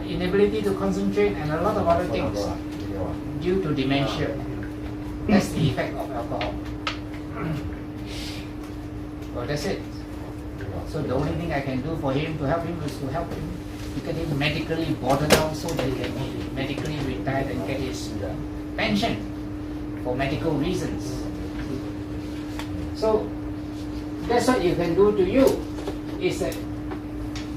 inability to concentrate, and a lot of other things due to dementia. That's the effect of alcohol. Well, that's it. So the only thing I can do for him, to help him, is to help him to get him medically boarded out so that he can be medically retired and get his pension for medical reasons. So that's what you can do to you. It's a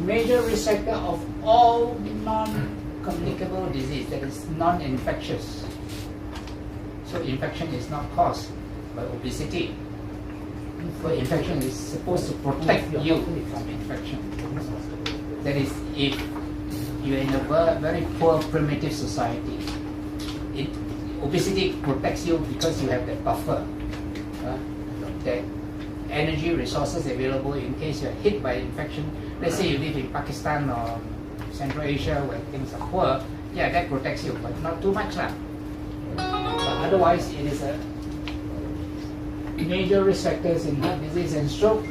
major risk factor of all non-communicable disease, that is non-infectious. So infection is not caused by obesity. So infection is supposed to protect you from infection. That is, if you're in a very poor primitive society, obesity protects you because you have that buffer, that energy resources available in case you're hit by infection. Let's say you live in Pakistan or Central Asia where things are poor, yeah, that protects you, but not too much. But otherwise, it is a major risk factors in heart disease and stroke.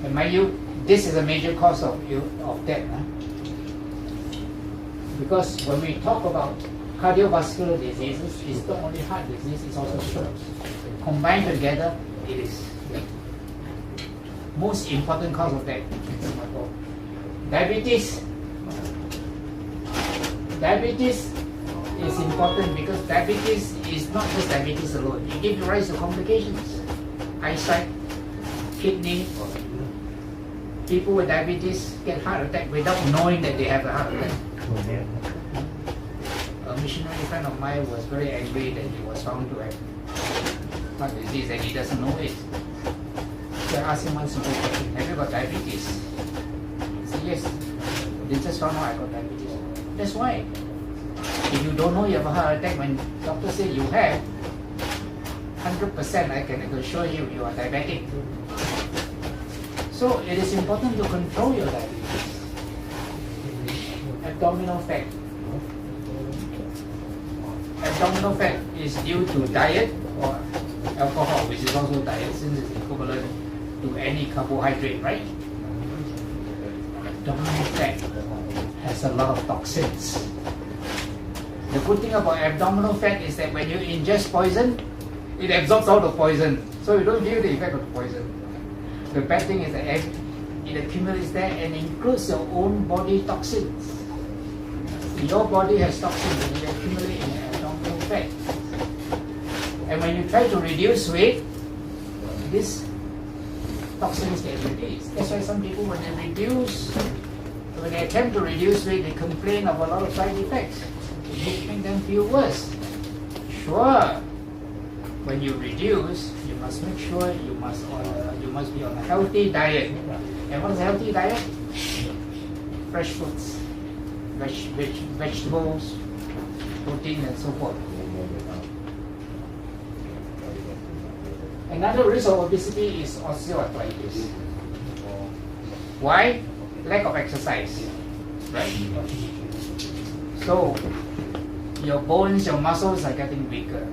And mind you, this is a major cause of death. Because when we talk about cardiovascular diseases, it's not only heart disease, it's also stroke. Combined together, it is most important cause of death in Singapore. Diabetes. Diabetes is important because diabetes is not just diabetes alone. It gives rise to complications. Eyesight, kidney. People with diabetes get heart attack without knowing that they have a heart attack. A missionary friend of mine was very angry that he was found to have heart disease and he doesn't know it. So I asked him one simple question: have you got diabetes? He said, yes. They just found out I got diabetes. That's why. If you don't know you have a heart attack, when doctor say you have, 100% I can assure you you are diabetic. So it is important to control your diabetes. Abdominal fat. Abdominal fat is due to diet or alcohol, which is also diet since it's equivalent to any carbohydrate, right? Abdominal fat has a lot of toxins. The good thing about abdominal fat is that when you ingest poison, it absorbs all the poison, so you don't feel the effect of the poison. The bad thing is that it accumulates there and includes your own body toxins. Your body has toxins and it accumulates in your abdominal fat. And when you try to reduce weight, these toxins get released. That's why some people, when they attempt to reduce weight, they complain of a lot of side effects. It makes them feel worse. Sure, when you reduce, you must make sure you must be on a healthy diet. And what is a healthy diet? Fresh fruits, vegetables, protein, and so forth. Another risk of obesity is osteoarthritis. Why? Lack of exercise, right? So your bones, your muscles are getting weaker.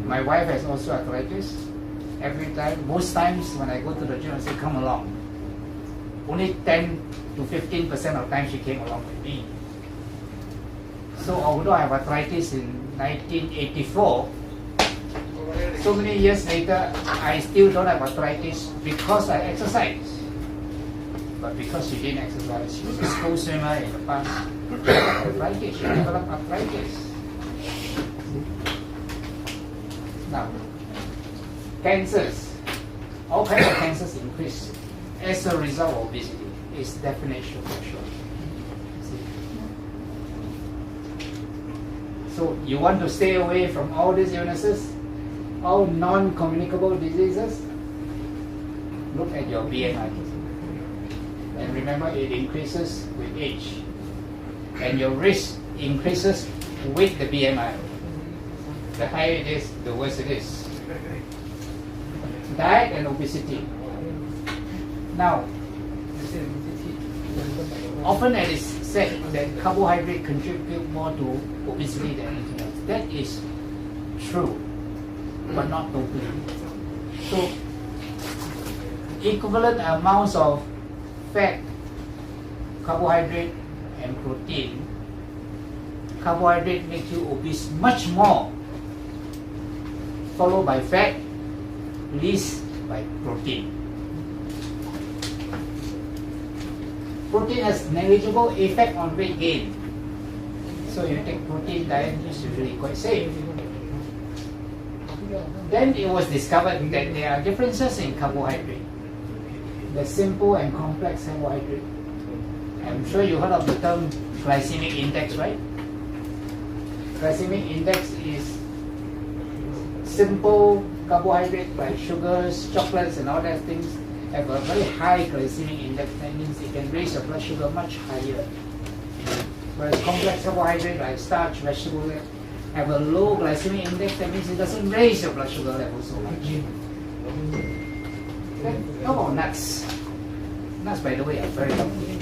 My wife has osteoarthritis. Every time, most times when I go to the gym, I say, come along. Only 10 to 15% of time she came along with me. So although I have arthritis in 1984, so many years later, I still don't have arthritis because I exercise. But because she didn't exercise, she was a school swimmer in the past. Arthritis, she developed arthritis. Now, cancers, all kinds of cancers increase as a result of obesity. It's definitely for sure. So you want to stay away from all these illnesses, all non-communicable diseases? Look at your BMI. And remember, it increases with age. And your risk increases with the BMI. The higher it is, the worse it is. Diet and obesity. Now, often it is said that carbohydrate contribute more to obesity than anything else. That is true, but not totally. So, equivalent amounts of fat, carbohydrate, and protein. Carbohydrate makes you obese much more, followed by fat, least by protein. Protein has negligible effect on weight gain. So you take protein diet, it's usually quite safe. Then it was discovered that there are differences in carbohydrate. The simple and complex carbohydrate. I'm sure you heard of the term glycemic index, right? Glycemic index is simple carbohydrate like sugars, chocolates, and all that things have a very high glycemic index. That means it can raise your blood sugar much higher. Whereas complex carbohydrate like starch, vegetable have a low glycemic index. That means it doesn't raise your blood sugar level so much. Then, how about nuts? Nuts, by the way, are very healthy.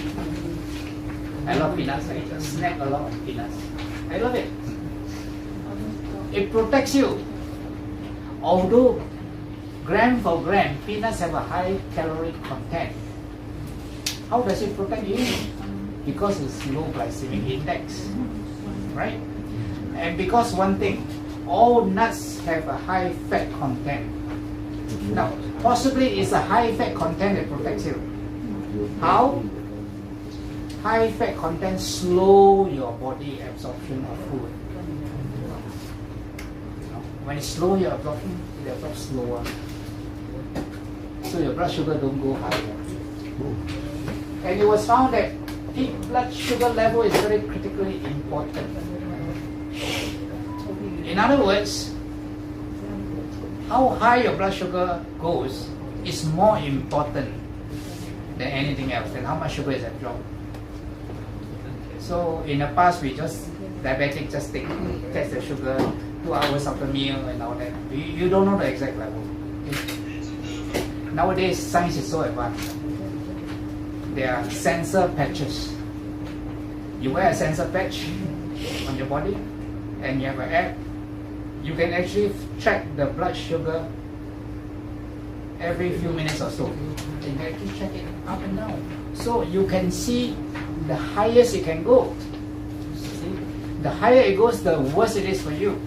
I love peanuts. I snack a lot of peanuts. I love it. It protects you. Although gram for gram, peanuts have a high caloric content. How does it protect you? Because it's low glycemic index, right? And because one thing, all nuts have a high fat content. Now, Possibly it's a high fat content that protects you. How? High fat content slow your body absorption of food. When it slow your absorption, it absorbs slower. So your blood sugar don't go higher. And it was found that peak blood sugar level is very critically important. In other words, how high your blood sugar goes is more important than anything else, than how much sugar is absorbed. So in the past, we just diabetic just test the sugar 2 hours after meal and all that. You don't know the exact level. Nowadays, science is so advanced. There are sensor patches. You wear a sensor patch on your body, and you have an app. You can actually track the blood sugar every few minutes or so. You can actually check it up and down. So you can see the highest it can go. See? The higher it goes, the worse it is for you.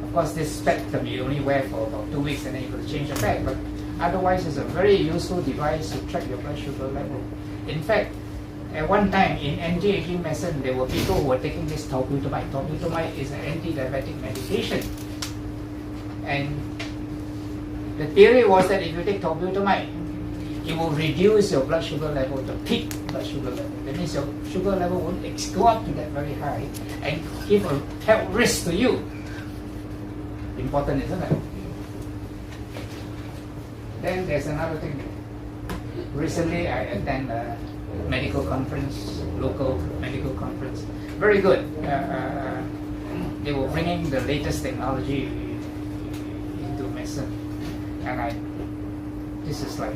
Of course, this spectrum you only wear for about 2 weeks and then you got to change the pack. But otherwise, it's a very useful device to track your blood sugar level. In fact, at one time in anti-aging medicine, there were people who were taking this talbutamide. Talbutamide is an anti-diabetic medication. And the theory was that if you take talbutamide, it will reduce your blood sugar level to peak blood sugar level. That means your sugar level won't go up to that very high and give a health risk to you. Important, isn't it? Then there's another thing. Recently, I attended a medical conference, local medical conference. Very good. They were bringing the latest technology into medicine, and this is like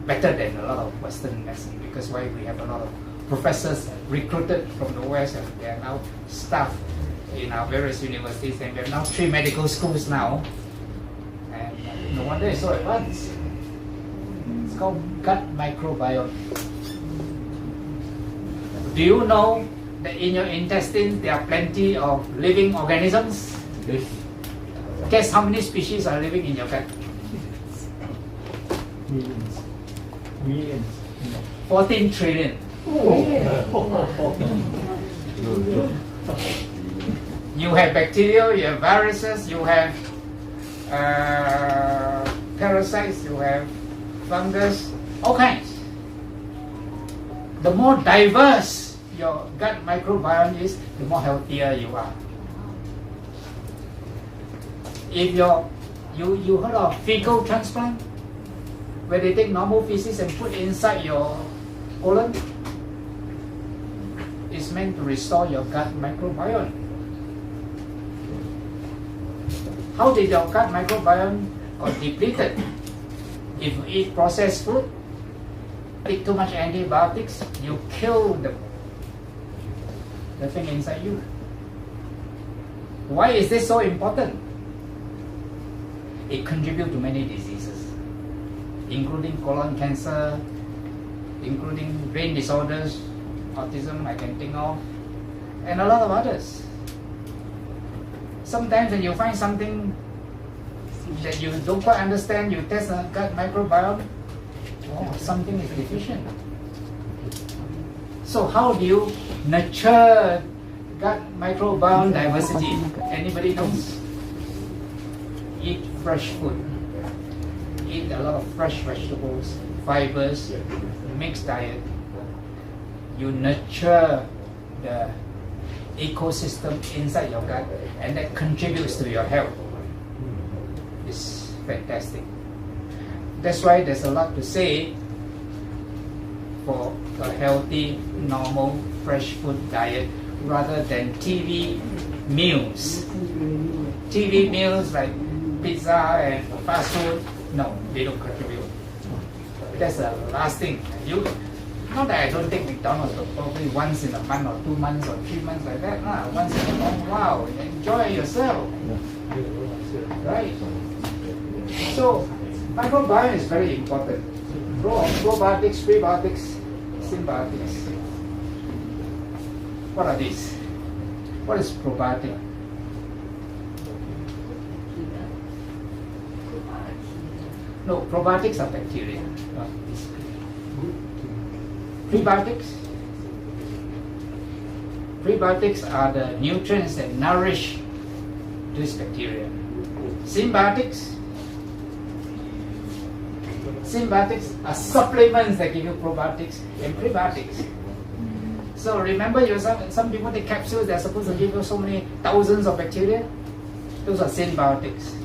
better than a lot of Western medicine, because why we have a lot of professors recruited from the West, and they are now staff in our various universities, and we have now 3 medical schools now, and no wonder it's so advanced. It's called gut microbiome. Do you know that in your intestine there are plenty of living organisms? Yes. Guess how many species are living in your gut? Millions. Millions. 14 trillion. You have bacteria, you have viruses, you have parasites, you have fungus, all kinds. The more diverse your gut microbiome is, the more healthier you are. If you heard of fecal transplant, where they take normal feces and put inside your colon, it's meant to restore your gut microbiome. How did your gut microbiome got depleted? If you eat processed food, take too much antibiotics, you kill the thing inside you. Why is this so important? It contributes to many diseases, including colon cancer, including brain disorders, autism, I can think of, and a lot of others. Sometimes when you find something that you don't quite understand, you test a gut microbiome, oh, something is deficient. So how do you nurture gut microbiome diversity? Anybody knows? Eat fresh food. Eat a lot of fresh vegetables, fibers, mixed diet. You nurture the ecosystem inside your gut, and that contributes to your health. It's fantastic. That's why there's a lot to say for a healthy, normal, fresh food diet rather than TV meals. TV meals like pizza and fast food, no, they don't contribute. That's the last thing. Not that I don't take McDonald's, but probably once in a month or 2 months or 3 months like that. Once in a month, wow, enjoy yourself. Right? So, microbiome is very important. Probiotics, prebiotics, symbiotics. What are these? What is probiotic? No, probiotics are bacteria. Prebiotics are the nutrients that nourish this bacteria. Symbiotics are supplements that give you probiotics and prebiotics. So remember, some people take capsules that are supposed to give you so many thousands of bacteria. Those are symbiotics.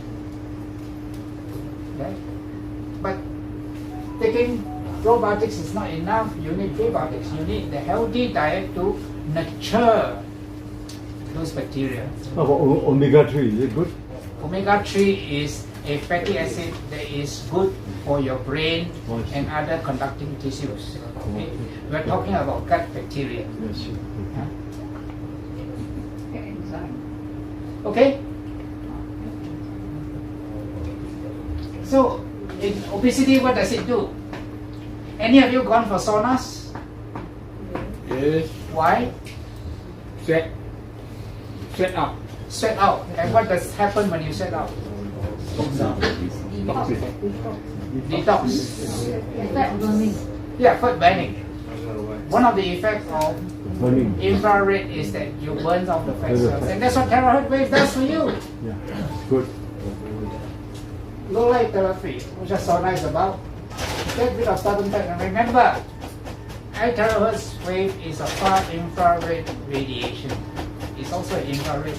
Right? But taking probiotics is not enough. You need prebiotics. You need the healthy diet to nurture those bacteria. How about omega-3? Is it good? Omega-3 is a fatty acid that is good for your brain and other conducting tissues. Okay? We're talking about gut bacteria. Yes. Okay? So, in obesity, what does it do? Any of you gone for saunas? Yes. Why? Sweat out. Sweat out. And what does happen when you sweat out? Detox. Fat burning. Yeah, fat burning. One of the effects of Burning. infrared is that you burn off the fat cells. And that's what terahertz wave does for you. Yeah. Good. Low light therapy, which is sauna is about. Get rid of stubborn fat. And remember, high terahertz wave is a far infrared radiation. It's also an infrared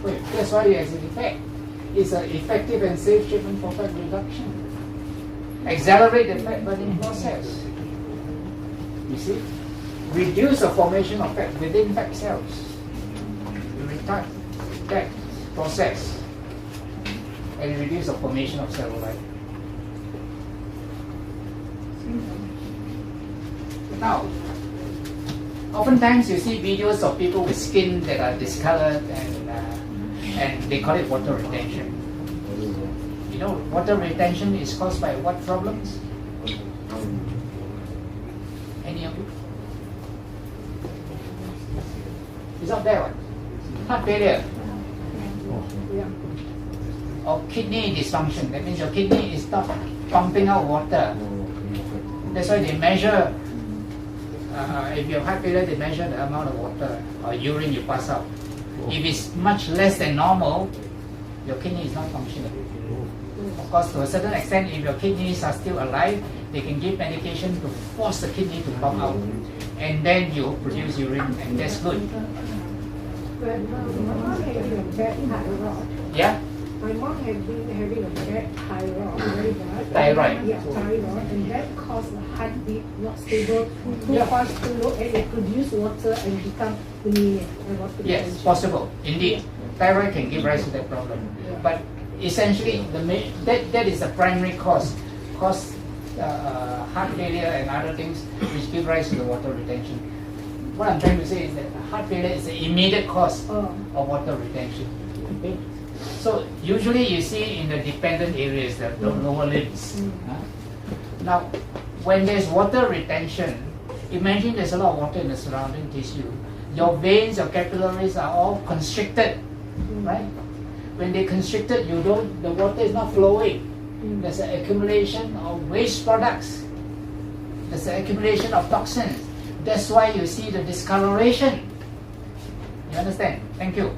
wave. That's why it has an effect. It's an effective and safe treatment for fat reduction. Accelerate the fat burning process. You see? Reduce the formation of fat within fat cells. You retard that process and reduce the formation of cellulite. Now, oftentimes you see videos of people with skin that are discolored and they call it water retention. You know, water retention is caused by what problems? Any of you? It's not there, what? Heart failure. Or kidney dysfunction. That means your kidney is not pumping out water. That's why they measure, if you have heart failure, they measure the amount of water or urine you pass out. If it's much less than normal, your kidney is not functioning. Of course, to a certain extent, if your kidneys are still alive, they can give medication to force the kidney to pump out. And then you produce urine, and that's good. Yeah? My mom had been having a bad thyroid, very bad. Thyroid. Yeah, thyroid, and that caused the heartbeat not stable, too Yeah. fast, too low, and it produce water and become anemia. Yes, possible. Indeed. Thyroid can give rise to that problem. But essentially, that is the primary cause. Heart failure and other things which give rise to the water retention. What I'm trying to say is that heart failure is the immediate cause of water retention. Okay? So usually you see in the dependent areas, the lower limbs. Now, when there's water retention, imagine there's a lot of water in the surrounding tissue. Your veins, your capillaries are all constricted, right? When they're constricted, the water is not flowing. There's an accumulation of waste products. There's an accumulation of toxins. That's why you see the discoloration. You understand? Thank you.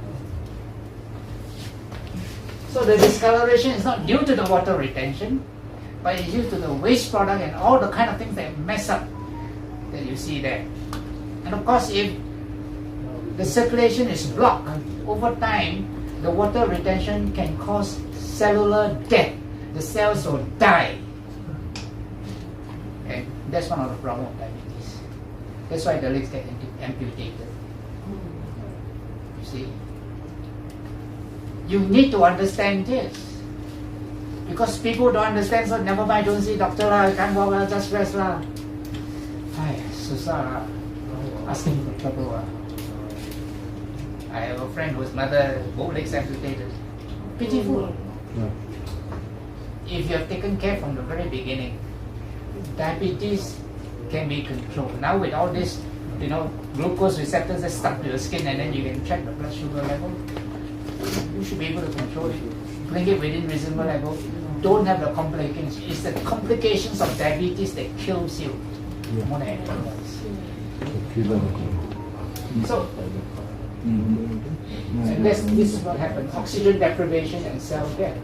So the discoloration is not due to the water retention, but it's due to the waste product and all the kind of things that mess up that you see there. And of course, if the circulation is blocked over time, the water retention can cause cellular death. The cells will die. And that's one of the problems of diabetes. That's why the legs get amputated. You see? You need to understand this. Because people don't understand, so never mind, don't see doctor lah, can't walk lah, just rest lah. Ay, susah lah. Asking for trouble lah. I have a friend whose mother, both legs amputated. Pitiful. If you have taken care from the very beginning, diabetes can be controlled. Now with all this, glucose receptors that stuck to your skin, and then you can check the blood sugar level. You should be able to control it. Bring it within reasonable level. Don't have the complications. It's the complications of diabetes that kills you more than anything else. So, and this is what happens: oxygen deprivation and cell death.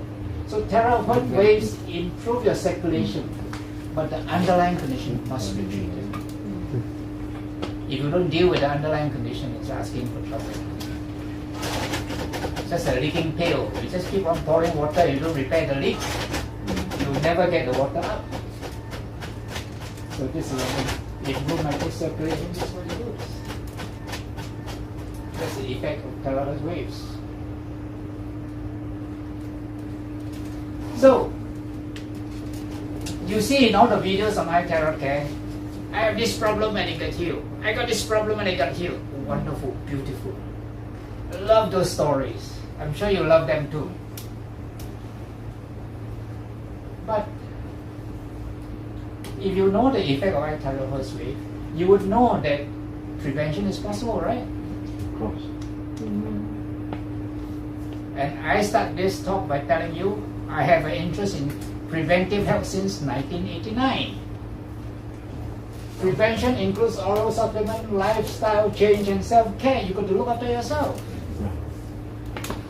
So, terawatt waves improve your circulation, but the underlying condition must be treated. If you don't deal with the underlying condition, it's asking for trouble. Just a leaking pail. You just keep on pouring water, you don't repair the leak, you'll never get the water up. So this is improve microcirculation, this is what it is. That's the effect of terawatt waves. So, you see in all the videos of my terawatt care, I have this problem and it got healed. I got this problem and it got healed. Wonderful, beautiful. I love those stories. I'm sure you love them too. But if you know the effect of terawatt wave, you would know that prevention is possible, right? Of course. And I start this talk by telling you I have an interest in preventive health since 1989. Prevention includes oral supplement, lifestyle change, and self-care. You got to look after yourself. You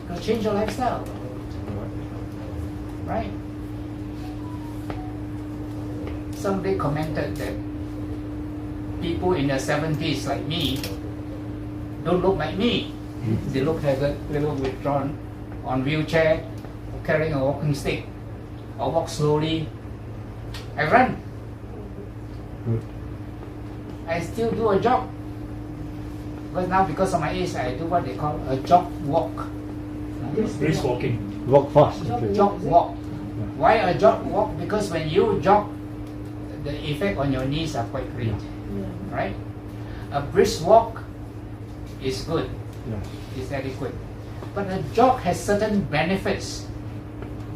got to change your lifestyle. Right? Somebody commented that people in their 70s like me don't look like me. They look haggard, they look withdrawn, on wheelchair, or carrying a walking stick, or walk slowly. I run. I still do a jog. But now because of my age, I do what they call a jog walk. Brisk walking. Walk fast. Jog walk. Why a jog walk? Because when you jog, the effect on your knees are quite great. Right? A brisk walk is good. Is adequate. But a jog has certain benefits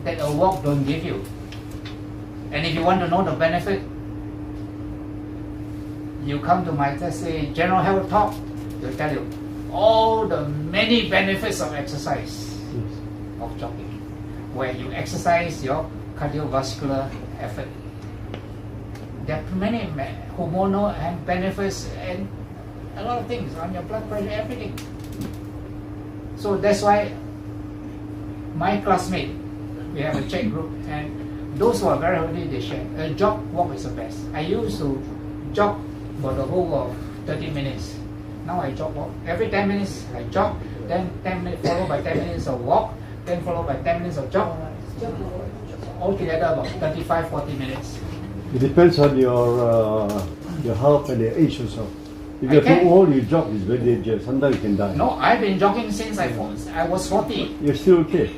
that a walk don't give you. And if you want to know the benefit, you come to my, let's say, general health talk, they'll tell you all the many benefits of exercise, of jogging, where you exercise your cardiovascular effort. There are many hormonal and benefits and a lot of things on your blood pressure, everything. So that's why my classmate, we have a chat group, and those who are very healthy, they share. A jog walk is the best. I used to jog for the whole of 30 minutes. Now I jog walk. Every 10 minutes I jog, then 10 minutes followed by 10 minutes of walk, then followed by 10 minutes of jog. Altogether about 35-40 minutes. It depends on your health and your age also. If you're too old, you jog, it's very dangerous. Sometimes you can die. No, I've been jogging since I was 40. You're still okay.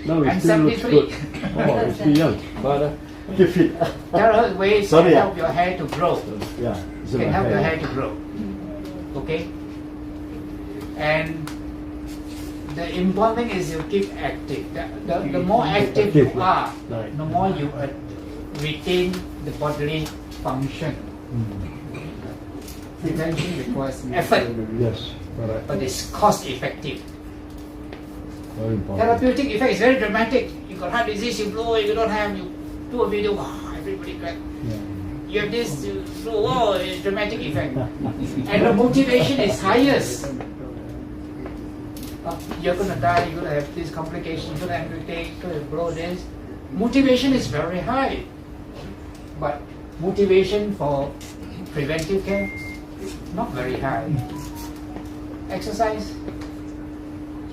No, it I'm still looks 73. good. Oh, you're still young. But keep fit. There are ways to help your hair to grow. Yeah. It's Can about help your hair. hair to grow. Okay? And the important thing is you keep active. The more active you are, the more you retain the bodily function. Prevention requires effort, Yes, correct. but it's cost effective. Very important. Therapeutic effect is very dramatic. You got heart disease, you blow it, you don't have, you do a video, wow, everybody clap. You have this, you blow, wow, it's dramatic effect. And the motivation is highest. You're going to die, you're going to have this complication, you're going to amputate, you're going to blow this. Motivation is very high. But motivation for preventive care, not very high. Exercise,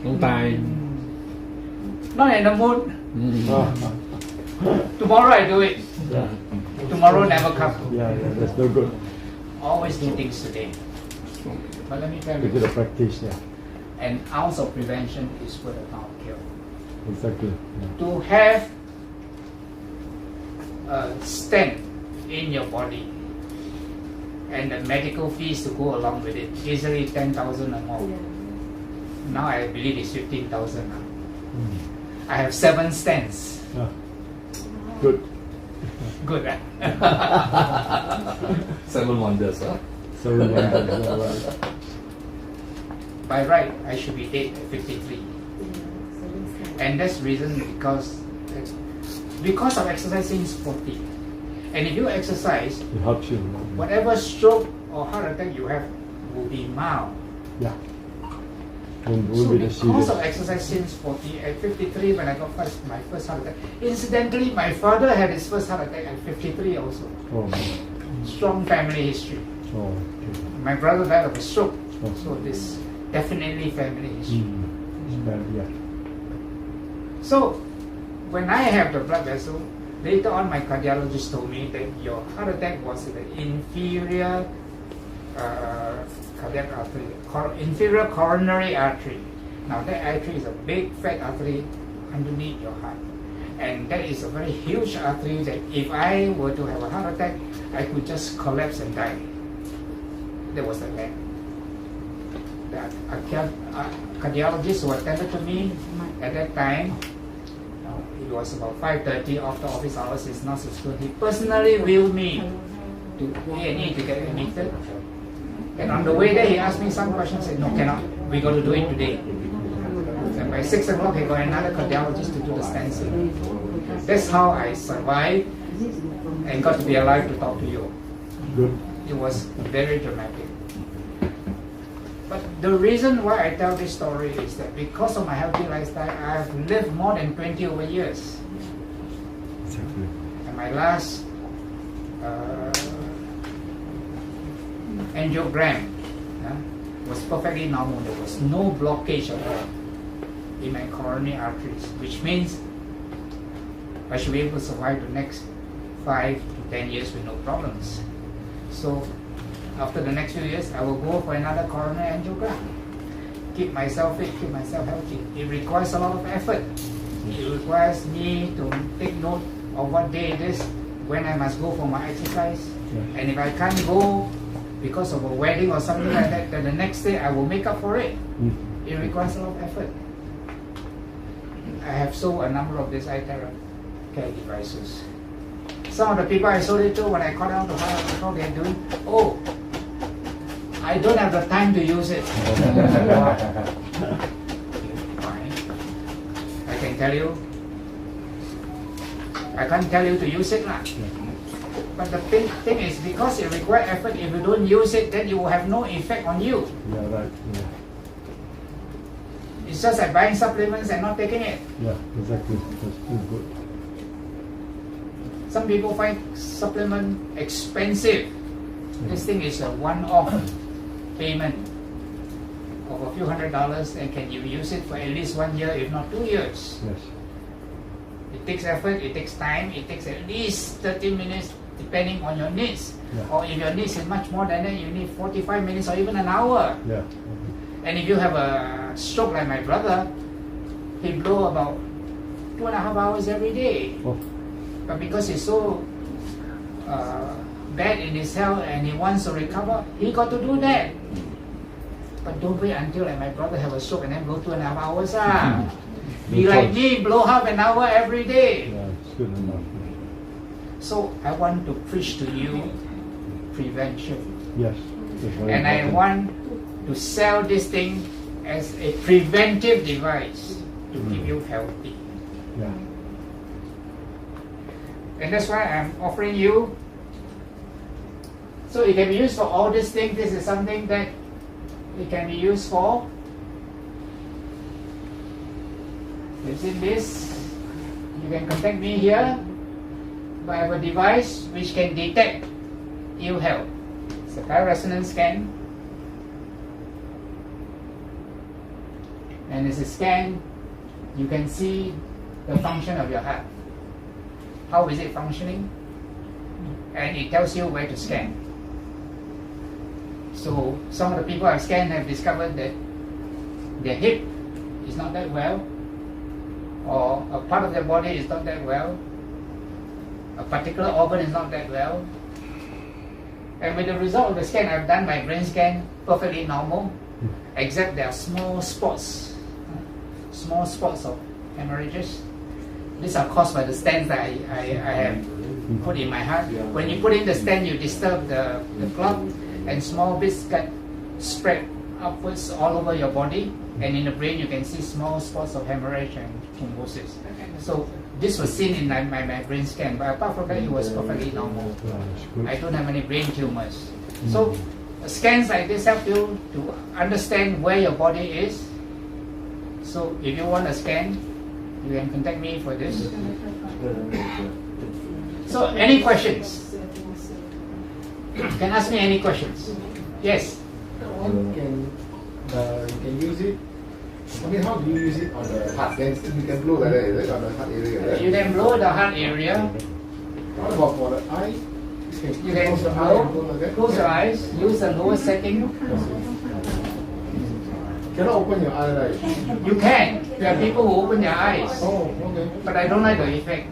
No time. not in the mood. Tomorrow I do it. Yeah. Tomorrow never comes. Yeah, that's no good. Always do things today. But let me tell Give it you, a practice, yeah. an ounce of prevention is worth a pound of cure. Exactly. Yeah. To have a stent in your body and the medical fees to go along with it, easily 10,000 or more. Now I believe it's 15,000 now. I have 7 stents. Yeah. Good. Good, eh? 7 wonders, huh? So, yeah, By right, I should be dead at 53. And that's reason because of exercise since 40. And if you exercise, It helps you. whatever stroke or heart attack you have will be mild. Yeah. Won't So be the because serious. of exercise since 40, at 53 when I got my first heart attack. Incidentally, my father had his first heart attack at 53 also. Oh, Strong family history. oh, okay. My brother died of a stroke. Oh. So this definitely family history. It's bad, yeah. So when I have the blood vessel, later on my cardiologist told me that your heart attack was in the inferior cardiac artery, inferior coronary artery. Now that artery is a big fat artery underneath your heart. And that is a very huge artery that if I were to have a heart attack, I could just collapse and die. That was the plan. The cardiologist who attended to me at that time, it was about 5:30 after office hours, his nurse is good. He personally wheeled me to A&E to get admitted. And on the way there, he asked me some questions. I said, no, cannot. We got to do it today. And by 6 o'clock, he got another cardiologist to do the stenting. That's how I survived and got to be alive to talk to you. Good. It was very dramatic. But the reason why I tell this story is that because of my healthy lifestyle, I have lived more than 20 over years. Exactly. And my last angiogram was perfectly normal. There was no blockage at all in my coronary arteries, which means I should be able to survive the next 5 to 10 years with no problems. So after the next few years, I will go for another coronary angiogram. Keep myself fit, keep myself healthy. It requires a lot of effort. It requires me to take note of what day it is, when I must go for my exercise. Yes. And if I can't go because of a wedding or something like that, then the next day I will make up for it. It requires a lot of effort. I have sold a number of these eye care devices. Some of the people I sold it to, when I call down to how they're doing, oh, I don't have the time to use it. Fine. I can tell you. I can't tell you to use it lah. But the thing is, because it requires effort, if you don't use it, then it will have no effect on you. Yeah, right. Yeah. It's just like buying supplements and not taking it. Yeah, exactly. That's too good. Some people find supplement expensive. This thing is a one-off payment of a few $100s, and can you use it for at least 1 year, if not 2 years? Yes. It takes effort, it takes time, it takes at least 30 minutes depending on your needs. Yeah. Or if your needs is much more than that, you need 45 minutes or even an hour. Yeah. And if you have a stroke like my brother, he blow about 2.5 hours every day. Oh. But because he's so bad in his health and he wants to recover, he got to do that. But don't wait until like my brother have a stroke and then blow 2.5 hours. Be No like choice. me, blow half an hour every day. Yeah, it's good enough. So I want to preach to you prevention. Yes. That's very And I important. want to sell this thing as a preventive device to keep you healthy. Yeah. And that's why I'm offering you. So it can be used for all these things. This is something that it can be used for. You've seen this. You can contact me here. I have a device which can detect ill health. It's a bioresonance scan. And as a scan, you can see the function of your heart. How is it functioning? And it tells you where to scan. So some of the people I've scanned have discovered that their hip is not that well, or a part of their body is not that well, a particular organ is not that well. And with the result of the scan, I've done my brain scan perfectly normal, except there are small spots of hemorrhages. These are caused by the stents that I have put in my heart. When you put in the stent, you disturb the clot, and small bits get spread upwards all over your body, and in the brain you can see small spots of hemorrhage and thrombosis. So this was seen in my brain scan, but apart from that it was perfectly normal. I don't have any brain tumors. So scans like this help you to understand where your body is. So if you want a scan, you can contact me for this. So any questions? You can ask me any questions. Yes. You can use it. I mean, how do you use it on the heart? Then you can blow like that, is it? On the heart area. You can blow the heart area. What about for the eye? You can close the eye and go like that. close your eyes. Use the lower setting. Cannot open your eye, right? You can. There are people who open their eyes, Oh, okay. but I don't like the effect.